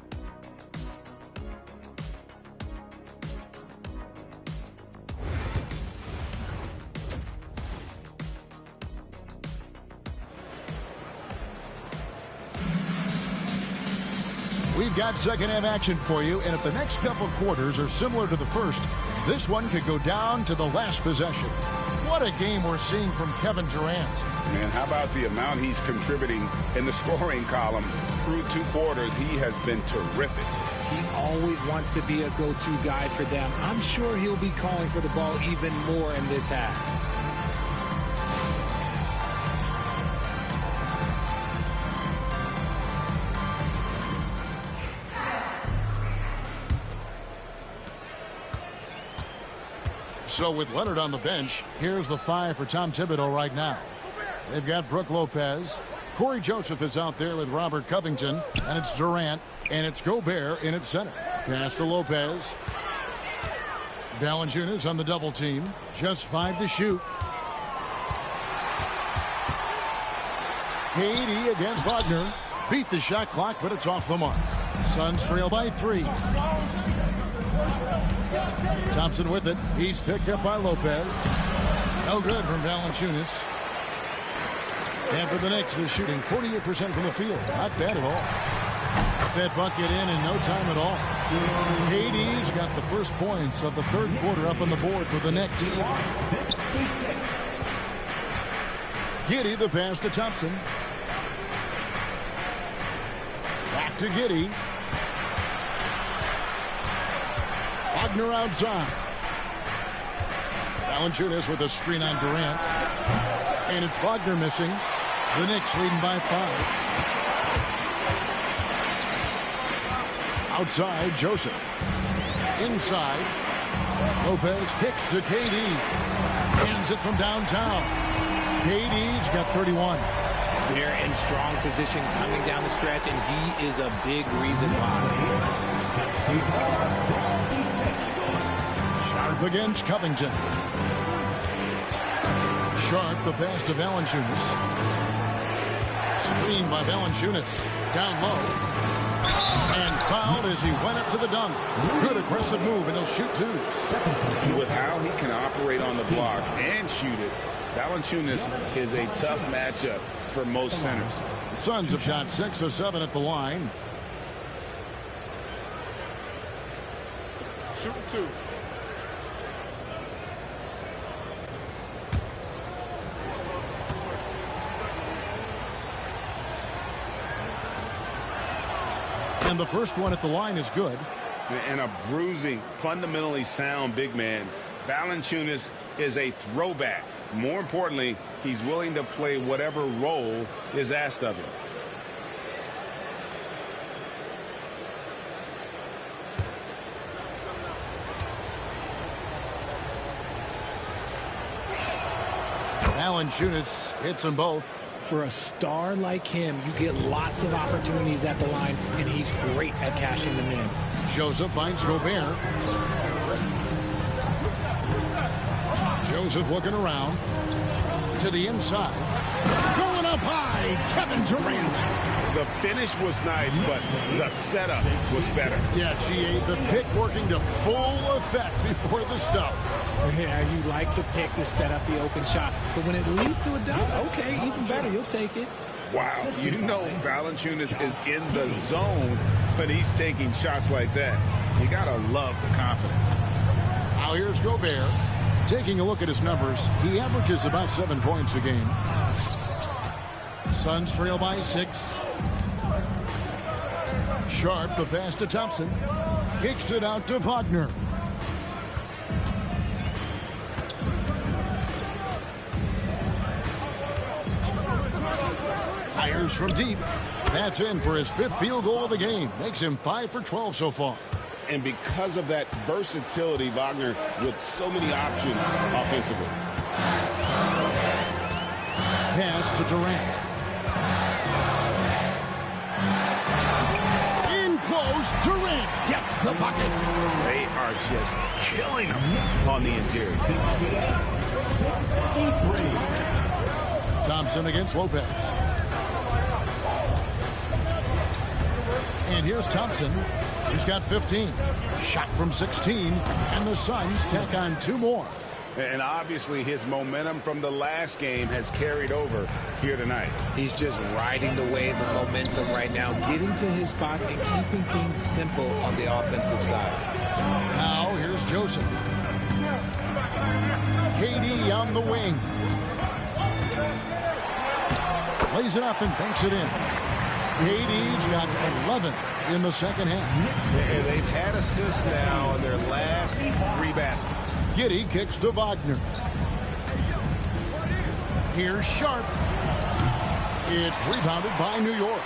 We've got second half action for you, and if the next couple quarters are similar to the first, this one could go down to the last possession. What a game we're seeing from Kevin Durant. Man, how about the amount he's contributing in the scoring column through 2 quarters? He has been terrific. He always wants to be a go-to guy for them. I'm sure he'll be calling for the ball even more in this half. So with Leonard on the bench, here's the 5 for Tom Thibodeau right now. They've got Brooke Lopez. Corey Joseph is out there with Robert Covington. And it's Durant. And it's Gobert in at center. Pass to Lopez. Valanciunas on the double team. Just 5 to shoot. KD against Wagner. Beat the shot clock, but it's off the mark. Suns trail by 3. Thompson with it. He's picked up by Lopez. No good from Valanciunas. And for the Knicks, they're shooting 48% from the field. Not bad at all. Got that bucket in no time at all. KD's got the first points of the third quarter up on the board for the Knicks. Giddey the pass to Thompson. Back to Giddey. Wagner outside. Valanciunas with a screen on Durant. And it's Wagner missing. The Knicks leading by 5. Outside, Joseph. Inside. Lopez kicks to KD. Hands it from downtown. KD's got 31. They're in strong position coming down the stretch, and he is a big reason why. Sharp against Covington. Sharp the pass to Valanciunas. Screen by Valanciunas. Down low. And fouled as he went up to the dunk. Good aggressive move, and he'll shoot 2. With how he can operate on the block and shoot it, Valanciunas is a tough matchup for most centers. The Suns have shot 6 of 7 at the line. Shooting 2. And the first one at the line is good. And a bruising, fundamentally sound big man. Valanciunas is a throwback. More importantly, he's willing to play whatever role is asked of him. Valanciunas hits them both. For a star like him, you get lots of opportunities at the line, and he's great at cashing them in. Joseph finds Gobert. Joseph looking around to the inside. Going up high, Kevin Durant. The finish was nice, but the setup was better. Yeah, GA, the pick working to full effect before the stuff. Yeah, you like the pick to set up the open shot, but when it leads to a dunk, okay, even better, you'll take it. Wow, you know Valanciunas is in the zone when he's taking shots like that. You gotta love the confidence. Now here's Gobert. Taking a look at his numbers, he averages about 7 points a game. Suns trail by 6. Sharp the pass to Thompson. Kicks it out to Wagner. Fires from deep. That's in for his 5th field goal of the game. Makes him 5 for 12 so far. And because of that versatility, Wagner with so many options offensively. Pass to Durant. In close, Durant gets the bucket. They are just killing him on the interior. Thompson against Lopez. And here's Thompson. He's got 15. Shot from 16. And the Suns tack on 2 more. And obviously his momentum from the last game has carried over here tonight. He's just riding the wave of momentum right now, getting to his spots and keeping things simple on the offensive side. Now here's Joseph. KD on the wing. Plays it up and banks it in. KD's got 11 in the second half. And they've had assists now in their last 3 baskets. Giddey kicks to Wagner. Here's Sharp. It's rebounded by New York.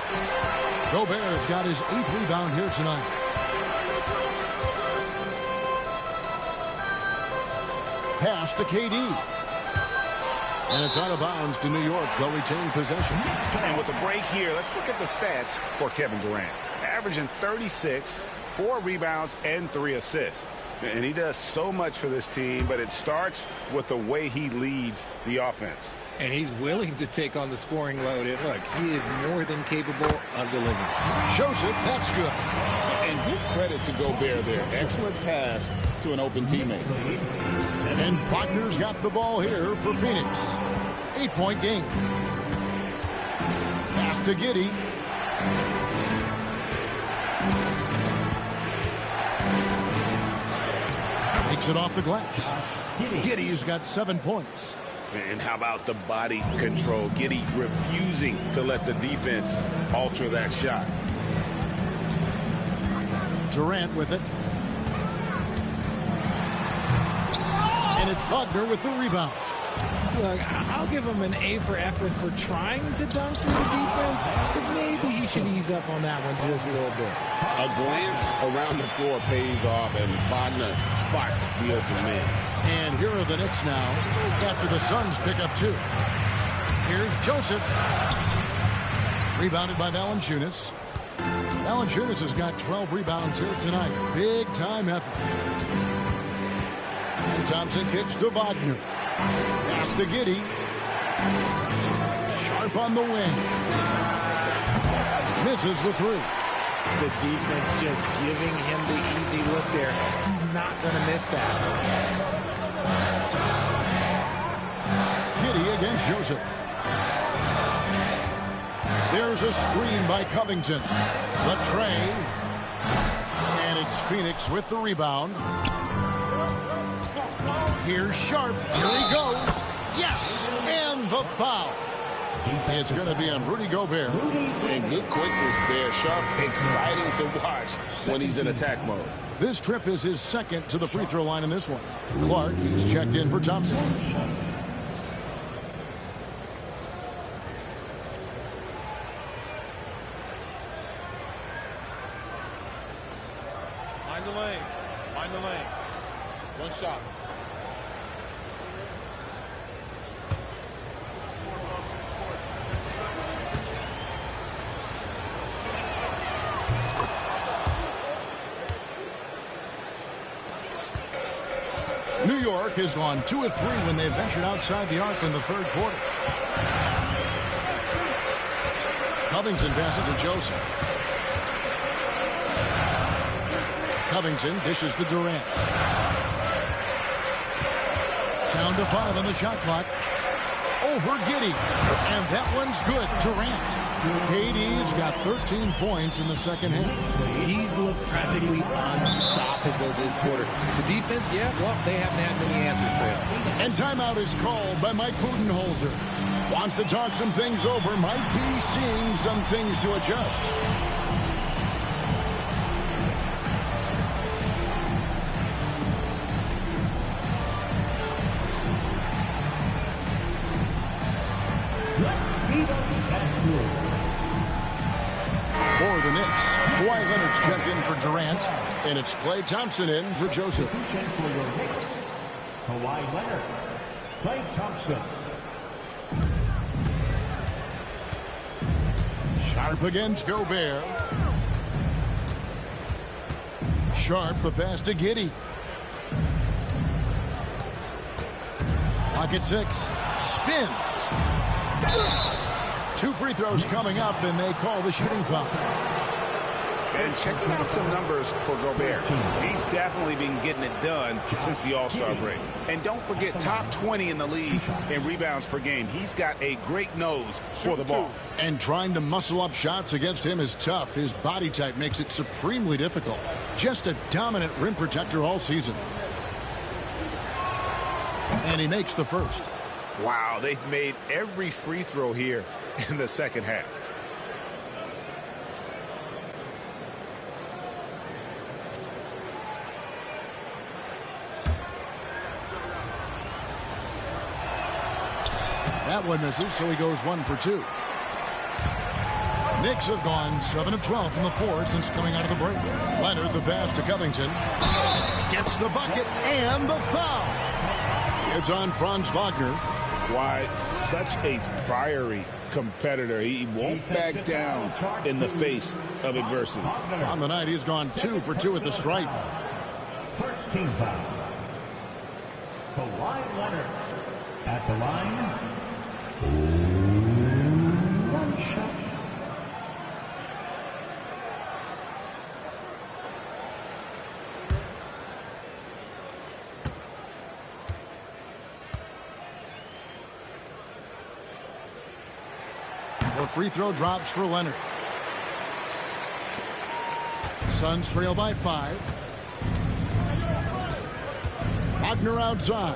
Gobert's got his 8th rebound here tonight. Pass to KD. And it's out of bounds to New York. They'll retain possession. And with the break here, let's look at the stats for Kevin Durant. Averaging 36, 4 rebounds, and 3 assists. And he does so much for this team, but it starts with the way he leads the offense. And he's willing to take on the scoring load. And look, he is more than capable of delivering. Joseph, that's good. And give credit to Gobert there. Excellent pass to an open teammate. And Wagner's got the ball here for Phoenix. 8-point game. Pass to Giddey. Takes it off the glass. Giddey's got 7 points. And how about the body control? Giddey refusing to let the defense alter that shot. Durant with it. And it's Wagner with the rebound. Look, I'll give him an A for effort for trying to dunk through the defense, but maybe he should ease up on that one just a little bit. A glance around the floor pays off, and Wagner spots the open man. And here are the Knicks now after the Suns pick up 2. Here's Joseph. Rebounded by Valanciunas. Valanciunas has got 12 rebounds here tonight. Big time effort. And Thompson kicks to Wagner. Pass to Giddey. Sharp on the wing. Misses the 3. The defense just giving him the easy look there. He's not going to miss that. Giddey against Joseph. There's a screen by Covington. The tray. And it's Phoenix with the rebound. Here's Sharp. Here he goes. Yes! And the foul. It's going to be on Rudy Gobert. And good quickness there. Sharp, exciting to watch when he's in attack mode. This trip is his second to the free throw line in this one. Clark, he's checked in for Thompson. Mind the lanes. Mind the lanes. One shot. New York has gone 2 of 3 when they ventured outside the arc in the third quarter. Covington passes to Joseph. Covington dishes to Durant. Down to 5 on the shot clock. Over Giddey. And that one's good. Durant. KD's got 13 points in the second half. He's looked practically unstoppable this quarter. The defense, yeah, well, they haven't had many answers for him. And timeout is called by Mike Budenholzer. Wants to talk some things over. Might be seeing some things to adjust. For the Knicks, Kawhi Leonard's checked in for Durant, and it's Klay Thompson in for Joseph. For your Knicks, Kawhi Leonard, Klay Thompson. Sharp against Gobert. Sharp, the pass to Giddey. Pocket 6, spins. 2 free throws coming up, and they call the shooting foul. And checking out some numbers for Gobert. He's definitely been getting it done since the All-Star break. And don't forget, top 20 in the league in rebounds per game. He's got a great nose for the ball. And trying to muscle up shots against him is tough. His body type makes it supremely difficult. Just a dominant rim protector all season. And he makes the first. Wow, they've made every free throw here in the second half. That one misses, so he goes 1 for 2. Knicks have gone 7 of 12 from the floor since coming out of the break. Leonard, the pass to Covington. Gets the bucket and the foul. It's on Franz Wagner. why such a fiery competitor. He won't back down in the face of adversity. On the night, he's gone 2 for 2 at the stripe. First team foul. Kawhi Leonard at the line. One shot. The free throw drops for Leonard. Suns trail by 5. Wagner outside.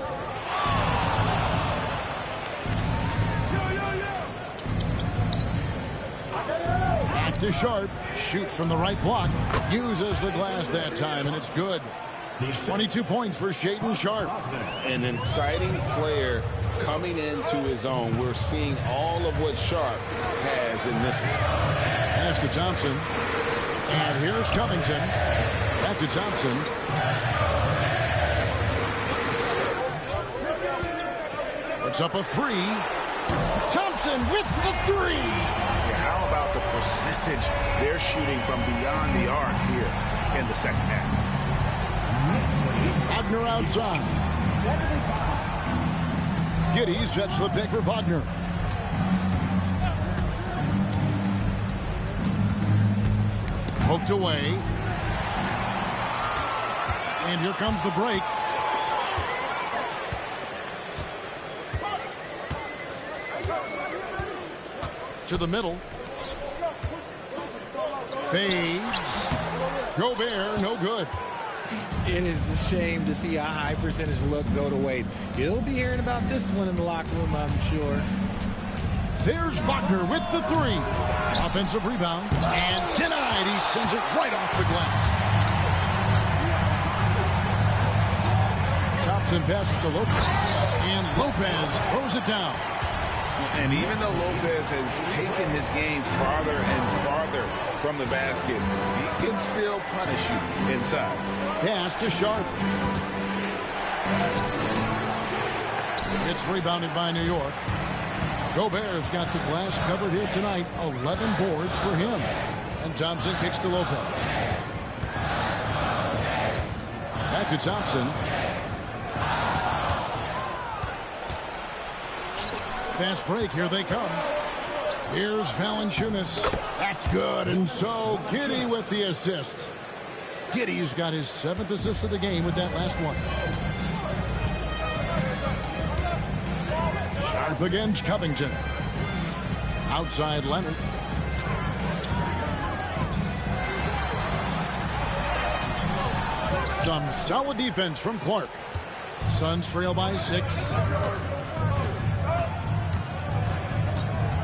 Back to Sharp. Shoots from the right block. Uses the glass that time, and it's good. 22 points for Shaedon Sharp. An exciting player coming into his own. We're seeing all of what Sharp has in this one. Pass to Thompson. And here's Covington. Back to Thompson. Puts up a 3. Thompson with the 3. Yeah, how about the percentage they're shooting from beyond the arc here in the second half? Wagner outside. Giddey sets the pick for Wagner. Poked away. And here comes the break. To the middle. Fades. Gobert, no good. It is a shame to see a high percentage look go to waste. You'll be hearing about this one in the locker room, I'm sure. There's Wagner with the 3. Offensive rebound. And denied. He sends it right off the glass. Thompson passes to Lopez. And Lopez throws it down. And even though Lopez has taken his game farther and farther from the basket, he can still punish you inside. Pass to Sharp. It's rebounded by New York. Gobert's got the glass covered here tonight. 11 boards for him. And Thompson kicks to Lopez. Back to Thompson. Fast break. Here they come. Here's Valanciunas. That's good. And so Giddey with the assist. Giddey's got his 7th assist of the game with that last one. Sharp against Covington. Outside Leonard. Some solid defense from Clark. Suns trail by 6.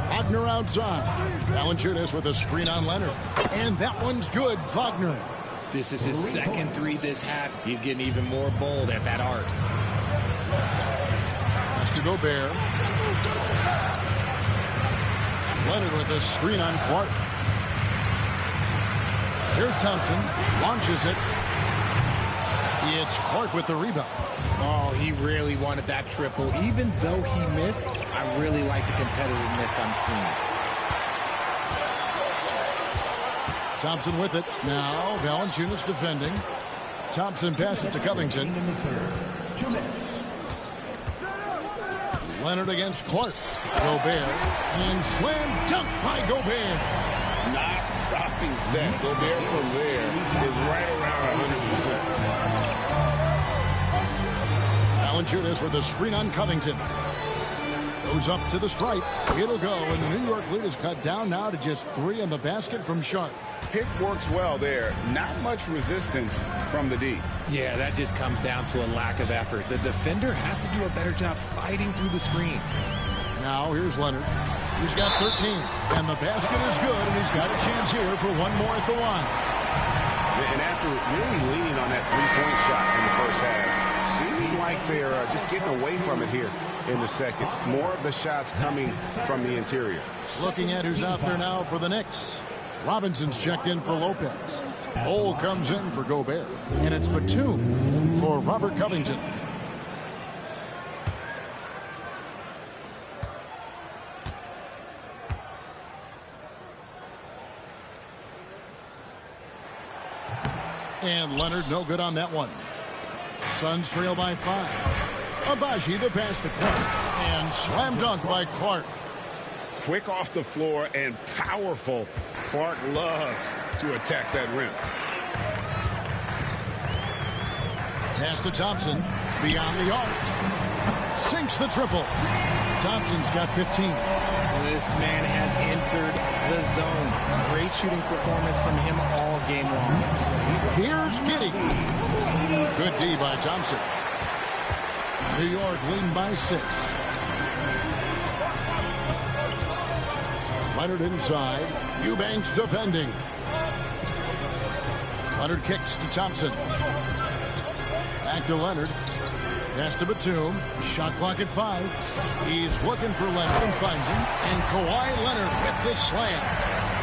Wagner outside. Valanciunas with a screen on Leonard. And that one's good. Wagner. This is his second 3 this half. He's getting even more bold at that arc. Has to Gobert. Leonard with a screen on Clark. Here's Thompson. Launches it. It's Clark with the rebound. Oh, he really wanted that triple. Even though he missed, I really like the competitiveness I'm seeing. Thompson with it. Now Valanciunas defending. Thompson passes to Covington. Leonard against Clark. Gobert. And slam dunk by Gobert. Not stopping that. Gobert from there is right around 100%. Valanciunas with a screen on Covington. Goes up to the stripe. It'll go, and the New York lead is cut down now to just 3 on the basket from Sharp. Pick works well there. Not much resistance from the D. Yeah, that just comes down to a lack of effort. The defender has to do a better job fighting through the screen. Now here's Leonard. He's got 13, and the basket is good, and he's got a chance here for one more at the line. And after really leaning on that three-point shot in the first half, seeming like they're just getting away from it here in the second. More of the shots coming from the interior. Looking at who's out there now for the Knicks. Robinson's checked in for Lopez. Ole comes in for Gobert. And it's Batum for Robert Covington. And Leonard no good on that one. Suns trail by 5. Abaji the pass to Clark. And slam dunk by Clark. Quick off the floor and powerful. Clark loves to attack that rim. Pass to Thompson. Beyond the arc. Sinks the triple. Thompson's got 15. This man has entered the zone. Great shooting performance from him all game long. Here's Giddey. Good D by Thompson. New York leading by 6. Leonard inside. Eubanks defending. Leonard kicks to Thompson. Back to Leonard. Pass to Batum. Shot clock at 5. He's looking for Leonard and finds him. And Kawhi Leonard with the slam.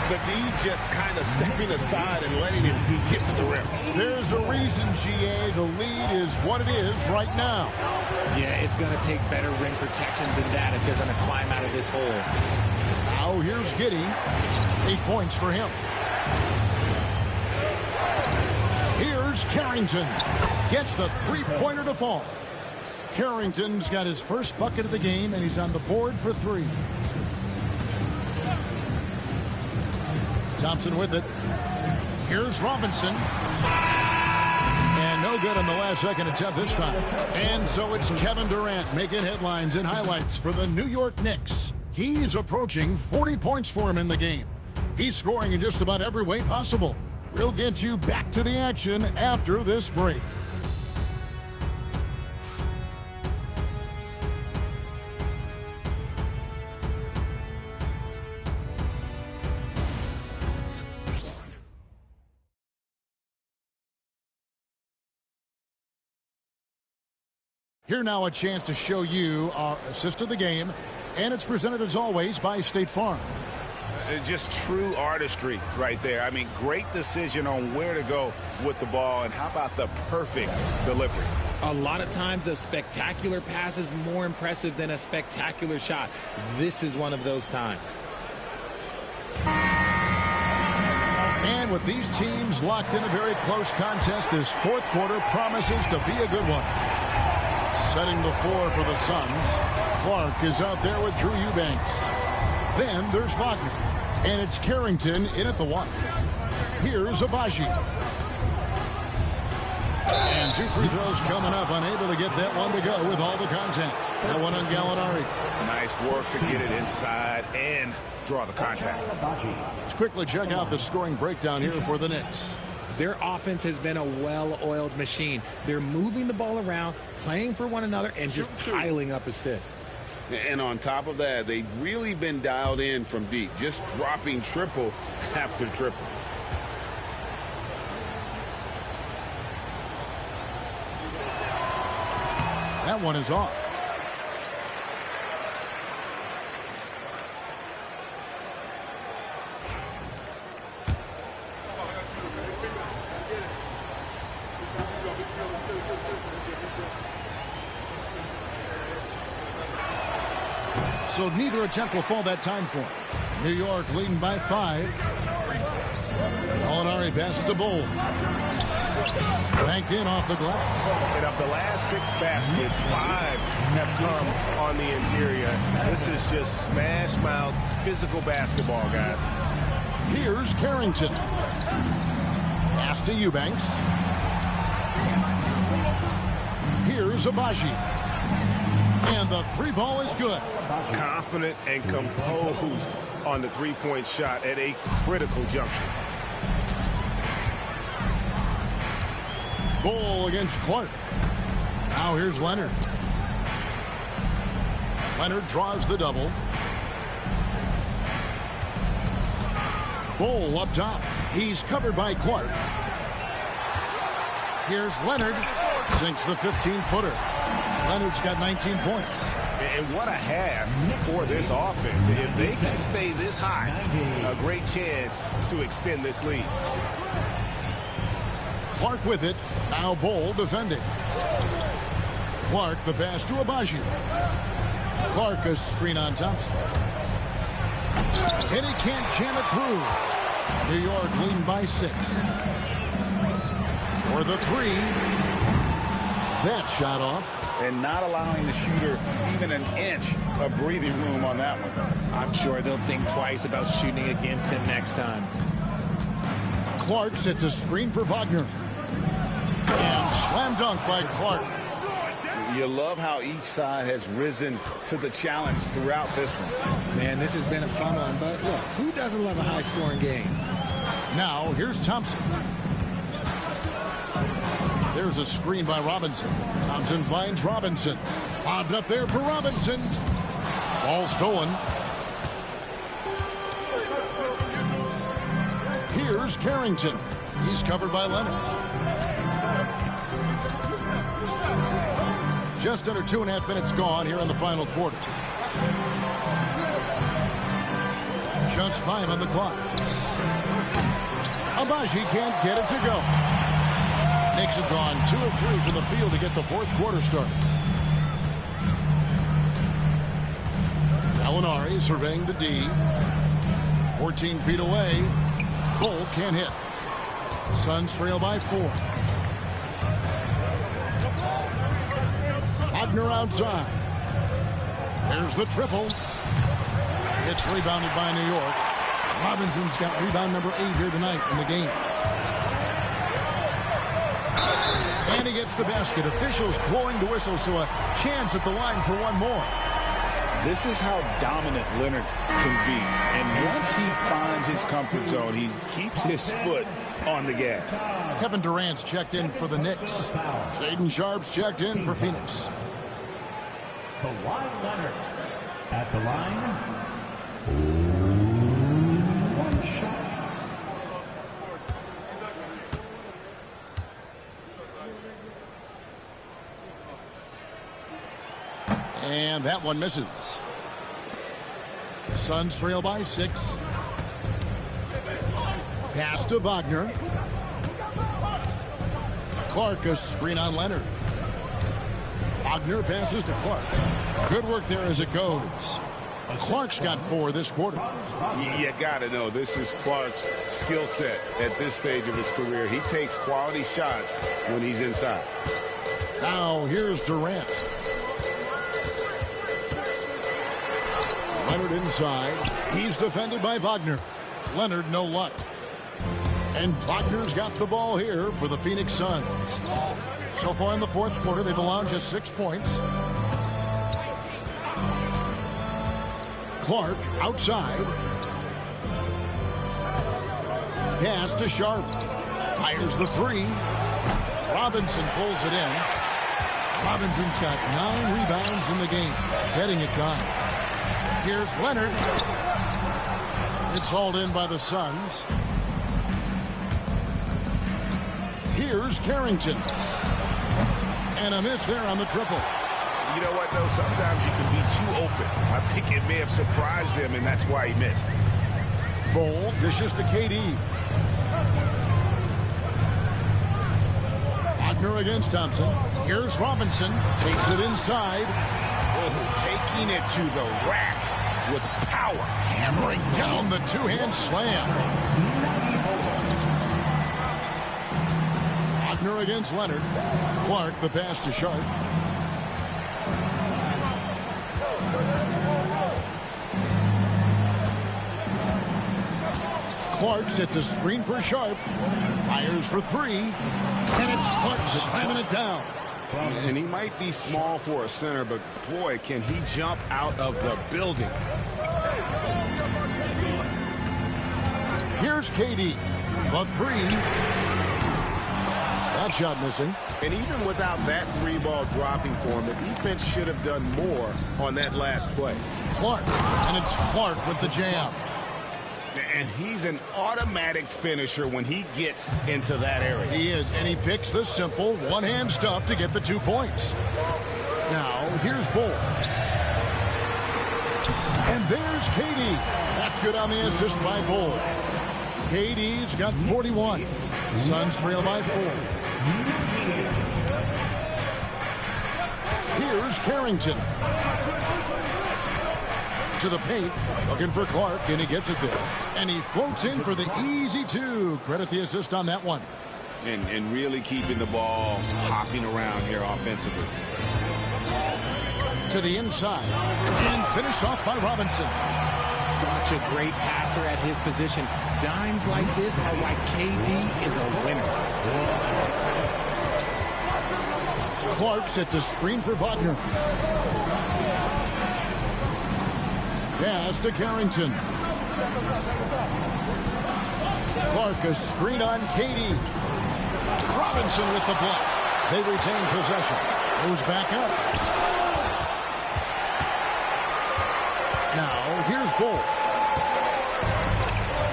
The D just kind of stepping aside and letting him get to the rim. There's a reason, GA. The lead is what it is right now. Yeah, it's going to take better rim protection than that if they're going to climb out of this hole. Now here's Giddey. 8 points for him. Here's Carrington. Gets the three-pointer to fall. Carrington's got his first bucket of the game, and he's on the board for 3. Thompson with it. Here's Robinson. And no good on the last second attempt this time. And so it's Kevin Durant making headlines and highlights for the New York Knicks. He's approaching 40 points for him in the game. He's scoring in just about every way possible. We'll get you back to the action after this break. Here now a chance to show you our assist of the game, and it's presented as always by State Farm. Just true artistry right there. I mean, great decision on where to go with the ball, and how about the perfect delivery? A lot of times a spectacular pass is more impressive than a spectacular shot. This is one of those times. And with these teams locked in a very close contest, this fourth quarter promises to be a good one. Setting the floor for the Suns. Clark is out there with Drew Eubanks. Then there's Wagner. And it's Carrington in at the 1. Here's Abaji. And 2 free throws coming up. Unable to get that one to go with all the contact. That one on Gallinari. Nice work to get it inside and draw the contact. Let's quickly check out the scoring breakdown here for the Knicks. Their offense has been a well-oiled machine. They're moving the ball around, playing for one another, and just piling up assists. And on top of that, they've really been dialed in from deep, just dropping triple after triple. That one is off. So neither attempt will fall that time for him. New York leading by 5. Gallinari passes to Bull. Banked in off the glass. And of the last 6 baskets, 5 have come on the interior. This is just smash mouth physical basketball, guys. Here's Carrington. Pass to Eubanks. Here's Abaji. And the 3 ball is good. Confident and composed on the 3-point shot at a critical juncture. Bull against Clark. Now here's Leonard. Leonard draws the double. Bull up top. He's covered by Clark. Here's Leonard. Sinks the 15-footer. Leonard's got 19 points. And what a half for this offense. If they can stay this high, a great chance to extend this lead. Clark with it. Now Bull defending. Clark the pass to Abaji. Clark a screen on Thompson. And he can't jam it through. New York leading by 6. For the three. That shot off. And not allowing the shooter even an inch of breathing room on that one. I'm sure they'll think twice about shooting against him next time. Clark sets a screen for Wagner. And slam dunk by Clark. You love how each side has risen to the challenge throughout this one. Man, this has been a fun one, but look, who doesn't love a high-scoring game? Now, here's Thompson. There's a screen by Robinson. Thompson finds Robinson. Bobbed up there for Robinson. Ball stolen. Here's Carrington. He's covered by Leonard. Just under 2.5 minutes gone here in the final quarter. Just 5 on the clock. Abaji can't get it to go. Knicks have gone 2 of 3 from the field to get the fourth quarter started. Gallinari surveying the D. 14 feet away. Bull can't hit. Suns trail by 4. Wagner outside. There's the triple. It's rebounded by New York. Robinson's got rebound number 8 here tonight in the game. And he gets the basket. Officials blowing the whistle, so a chance at the line for one more. This is how dominant Leonard can be. And once he finds his comfort zone, he keeps his foot on the gas. Kevin Durant's checked in for the Knicks. Shaedon Sharpe's checked in for Phoenix. Kawhi Leonard at the line. One shot. And that one misses. Suns trail by 6. Pass to Wagner. Clark, a screen on Leonard. Wagner passes to Clark. Good work there as it goes. Clark's got 4 this quarter. You got to know this is Clark's skill set at this stage of his career. He takes quality shots when he's inside. Now here's Durant. Leonard inside. He's defended by Wagner. Leonard no luck. And Wagner's got the ball here for the Phoenix Suns. So far in the fourth quarter, they've allowed just 6 points. Clark outside. Pass to Sharpe. Fires the 3. Robinson pulls it in. Robinson's got 9 rebounds in the game. Getting it done. Here's Leonard. It's hauled in by the Suns. Here's Carrington. And a miss there on the triple. You know what, though? Sometimes you can be too open. I think it may have surprised him, and that's why he missed. Bull dishes to KD. Wagner against Thompson. Here's Robinson. Takes it inside. Oh, taking it to the rack with power. Hammering down the two-hand slam. Wagner against Leonard. Clark the pass to Sharpe. Clark sets a screen for Sharpe. Fires for 3. And it's Clark slamming it down. And he might be small for a center, but boy, can he jump out of the building. Here's KD. The 3. That shot missing. And even without that 3-ball dropping for him, the defense should have done more on that last play. Clark. And it's Clark with the jam. And he's an automatic finisher when he gets into that area. He is, and he picks the simple one-hand stuff to get the 2 points. Now, here's Bull. And there's KD. That's good on the assist by Bull. KD's got 41. Suns trail by 4. Here's Carrington. To the paint, looking for Clark, and he gets it there. And he floats in for the easy 2. Credit the assist on that one. and really keeping the ball hopping around here offensively. To the inside. And finished off by Robinson. Such a great passer at his position. Dimes like this are why KD is a winner. Clark sets a screen for Wagner. Pass to Carrington. Clark a screen on KD. Robinson with the block. They retain possession. Moves back up. Now here's Bull.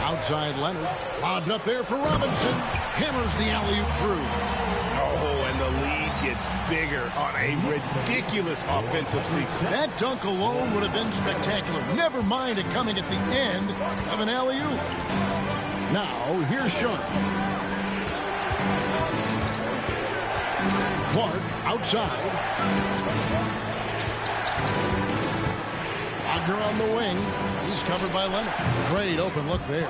Outside Leonard. Lobbed up there for Robinson. Hammers the alley-oop through. Oh, and the lead gets bigger on a ridiculous offensive sequence. That dunk alone would have been spectacular. Never mind it coming at the end of an alley-oop. Now, here's Sharp. Clark outside. Wagner on the wing. He's covered by Leonard. Great open look there.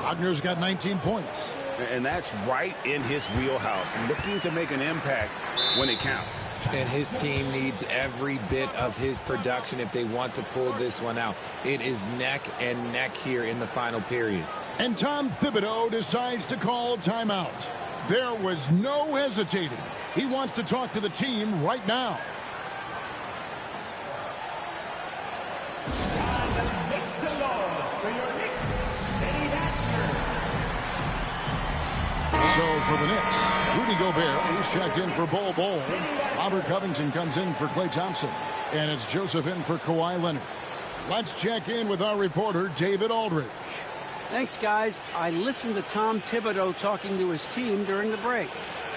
Wagner's got 19 points. And that's right in his wheelhouse, looking to make an impact when it counts. And his team needs every bit of his production if they want to pull this one out. It is neck and neck here in the final period. And Tom Thibodeau decides to call timeout. There was no hesitating. He wants to talk to the team right now. So for the Knicks, Rudy Gobert, who's checked in for Bol Bol. Robert Covington comes in for Klay Thompson. And it's Joseph in for Kawhi Leonard. Let's check in with our reporter, David Aldridge. Thanks, guys. I listened to Tom Thibodeau talking to his team during the break.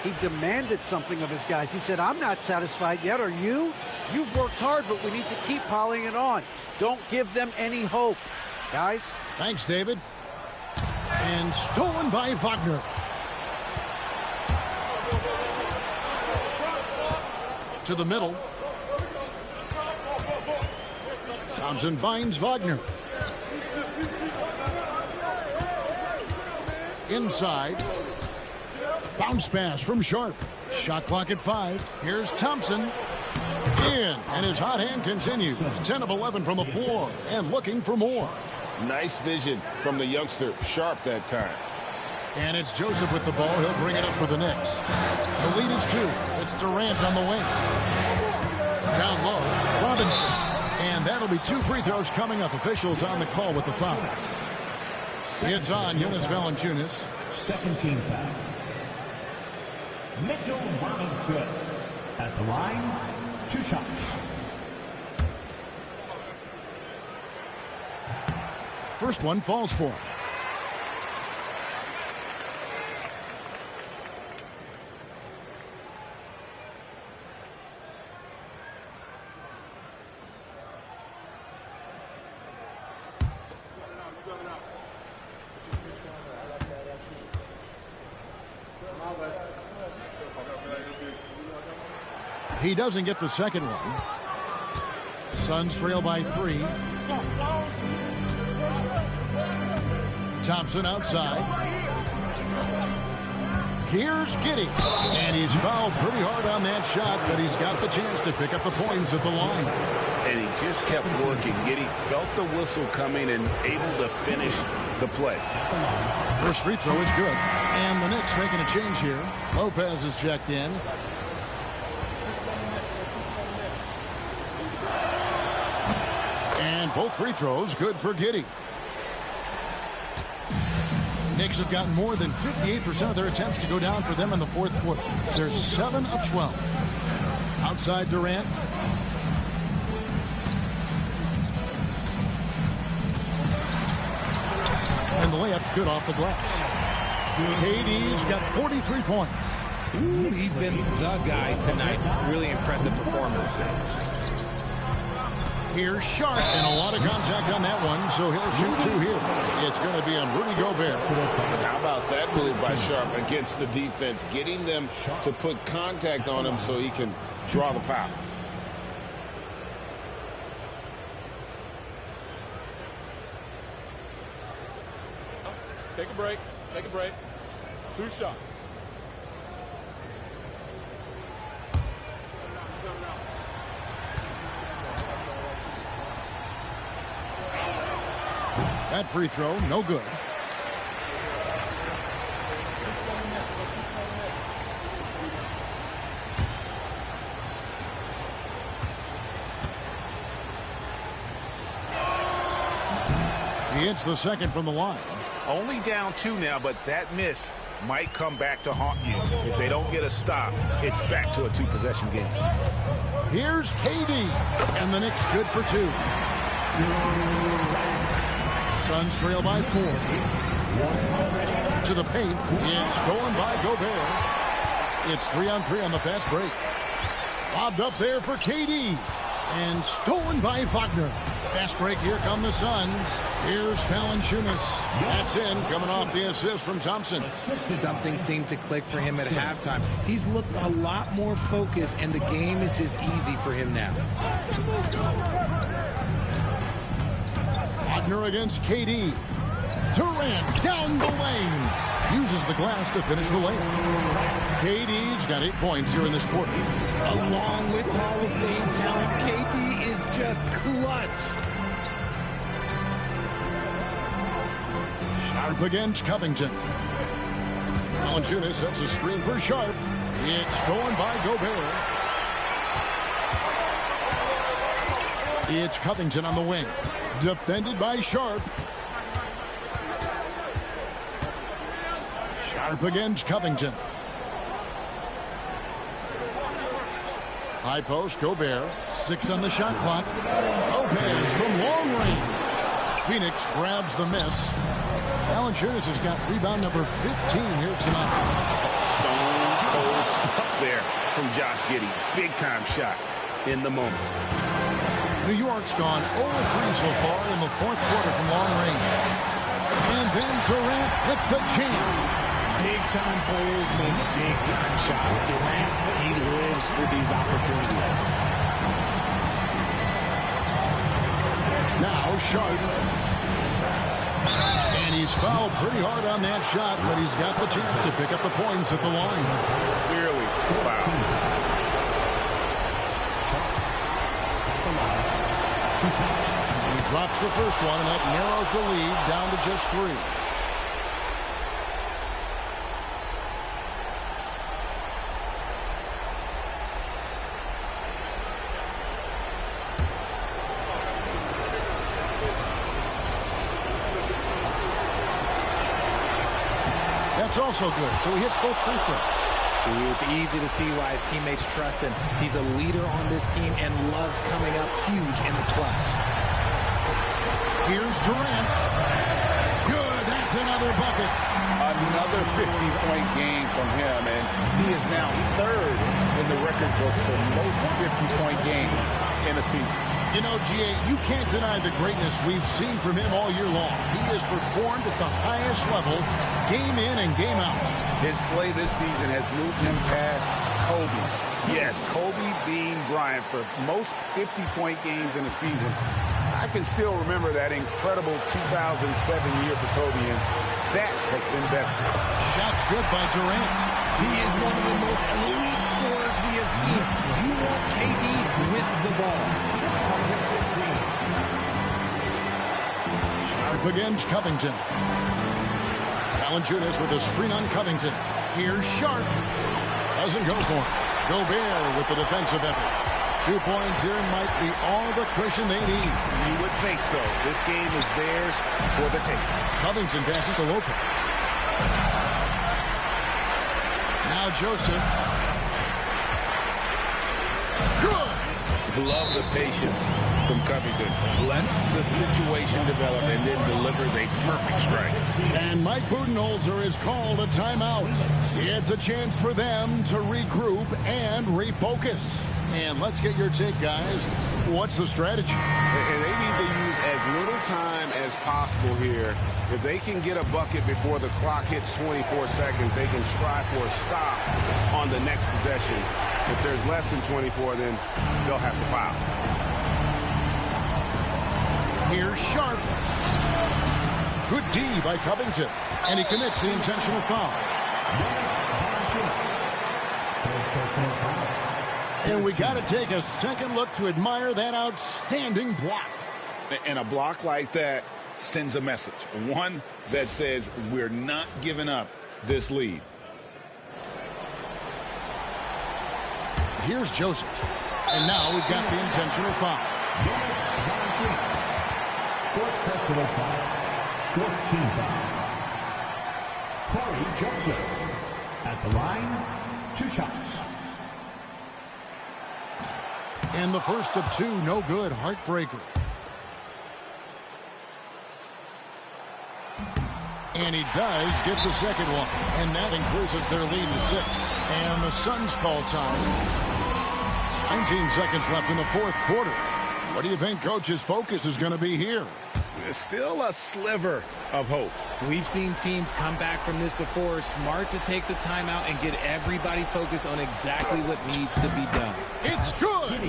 He demanded something of his guys. He said, I'm not satisfied yet. Are you? You've worked hard, but we need to keep piling it on. Don't give them any hope. Guys? Thanks, David. And stolen by Wagner. To the middle. Thompson finds Wagner. Inside. Bounce pass from Sharp. Shot clock at 5. Here's Thompson. In. And his hot hand continues. 10 of 11 from the floor. And looking for more. Nice vision from the youngster Sharp that time. And it's Joseph with the ball. He'll bring it up for the Knicks. The lead is 2. It's Durant on the wing. Down low. Robinson. And that'll be 2 free throws coming up. Officials on the call with the foul. It's on Jonas Valanciunas. Second team foul. Mitchell Robinson at the line. 2 shots. First one falls for him. He doesn't get the second one. Suns trail by 3. Thompson outside. Here's Giddey. And he's fouled pretty hard on that shot, but he's got the chance to pick up the points at the line. And he just kept working. Giddey felt the whistle coming and able to finish the play. First free throw is good. And the Knicks making a change here. Lopez is checked in. And both free throws good for Giddey. Knicks have gotten more than 58% of their attempts to go down for them in the fourth quarter. They're 7 of 12. Outside Durant. And the layup's good off the glass. KD's got 43 points. He's been the guy tonight. Really impressive performance. Here's Sharp, and a lot of contact on that one, so he'll shoot 2 here. It's going to be on Rudy Gobert. How about that move by Sharp against the defense, getting them to put contact on him so he can draw the foul. Take a break. Take a break. 2 shots. That free throw, no good. He hits the second from the line. Only down 2 now, but that miss might come back to haunt you. If they don't get a stop, it's back to a 2-possession game. Here's KD, and the Knicks good for 2. Suns trail by 4. To the paint, it's stolen by Gobert. It's 3-on-3 on the fast break. Lobbed up there for KD, and stolen by Wagner. Fast break, here come the Suns. Here's Valanciunas. That's in, coming off the assist from Thompson. Something seemed to click for him at halftime. He's looked a lot more focused, and the game is just easy for him now. Wagner against KD. Durant down the lane. Uses the glass to finish the layup. KD's got 8 points here in this quarter. Along with Hall of Fame talent, KD is just clutch. Sharp against Covington. Valanciunas sets a screen for Sharp. It's stolen by Gobert. It's Covington on the wing. Defended by Sharp. Sharp against Covington. High post, Gobert. 6 on the shot clock. Lopez from long range. Phoenix grabs the miss. Valanciunas has got rebound number 15 here tonight. Stone cold stuff there from Josh Giddey. Big time shot in the moment. New York's gone 0-3 so far in the 4th quarter from long range. And then Durant with the jam. Big-time players make big-time shots. Durant, he lives for these opportunities. Now Sharp. And he's fouled pretty hard on that shot, but he's got the chance to pick up the points at the line. Clearly foul. He drops the first one, and that narrows the lead down to just 3. That's also good, so he hits both free throws. So it's easy to see why his teammates trust him. He's a leader on this team and loves coming up huge in the clutch. Here's Durant. Good, that's another bucket. Another 50-point game from him, and he is now 3rd in the record books for most 50-point games in a season. You know, G.A., you can't deny the greatness we've seen from him all year long. He has performed at the highest level, game in and game out. His play this season has moved him past Kobe. Yes, Kobe being Bryant for most 50-point games in a season. I can still remember that incredible 2007 year for Kobe, and that has been best. Shots good by Durant. He is one of the most elite scorers we have seen. You want KD with the ball. Sharp against Covington. Valanciunas with a screen on Covington. Here's Sharp. Doesn't go for it. Gobert with the defensive effort. 2 points here might be all the cushion they need. You would think so. This game is theirs for the taking. Covington passes to Lopez. Now Joseph. Good. Love the patience from Covington. Lets the situation develop and then delivers a perfect strike. And Mike Budenholzer is called a timeout. It's a chance for them to regroup and refocus. And let's get your take, guys. What's the strategy? And they need to use as little time as possible here. If they can get a bucket before the clock hits 24 seconds, they can try for a stop on the next possession. If there's less than 24, then they'll have to foul. Here's Sharp. Good D by Covington. And he commits the intentional foul. And we got to take a second look to admire that outstanding block. And a block like that sends a message, one that says we're not giving up this lead. Here's Joseph. And now we've got the intentional foul. Fourth personal foul. 14th foul. Corey Joseph at the line, 2 shots. And the first of 2, no good, heartbreaker. And he does get the second one, and that increases their lead to 6. And the Suns call time. 19 seconds left in the fourth quarter. What do you think Coach's focus is going to be here? There's still a sliver of hope. We've seen teams come back from this before. Smart to take the timeout and get everybody focused on exactly what needs to be done. It's good.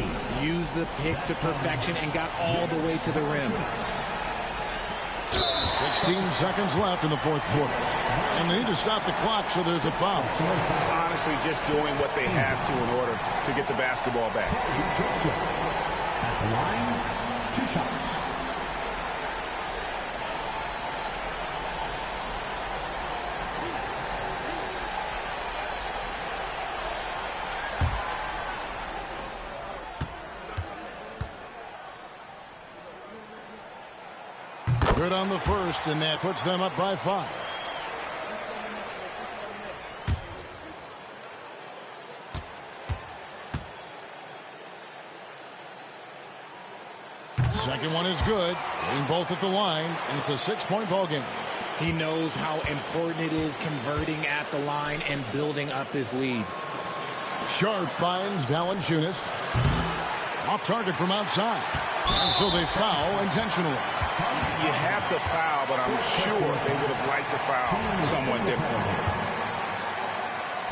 Use the pick to perfection and got all the way to the rim. 16 seconds left in the fourth quarter. And they need to stop the clock, so there's a foul. Honestly, just doing what they have to in order to get the basketball back. At the line, 2 shots. Good on the first, and that puts them up by 5. Second one is good. Getting both at the line, and it's a 6-point ball game. He knows how important it is converting at the line and building up this lead. Sharp finds Valanciunas. Off target from outside. And so they foul intentionally. You have to foul, but I'm sure they would have liked to foul someone different.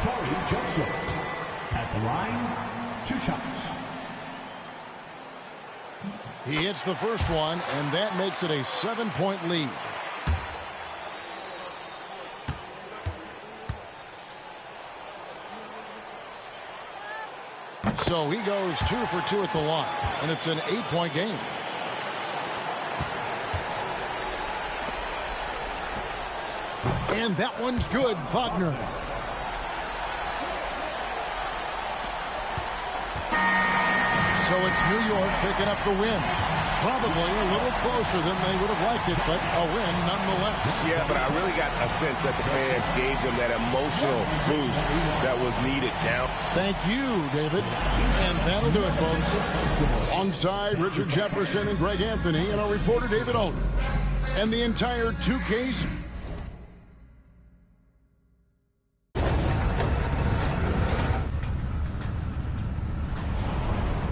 Corey Joseph at the line, 2 shots. He hits the first one, and that makes it a 7-point lead. So he goes 2 for 2 at the line, and it's an 8-point game. And that one's good, Wagner. So it's New York picking up the win. Probably a little closer than they would have liked it, but a win nonetheless. Yeah, but I really got a sense that the fans gave them that emotional boost that was needed now. Thank you, David. And that'll do it, folks. Alongside Richard Jefferson and Greg Anthony and our reporter David Aldridge and the entire 2K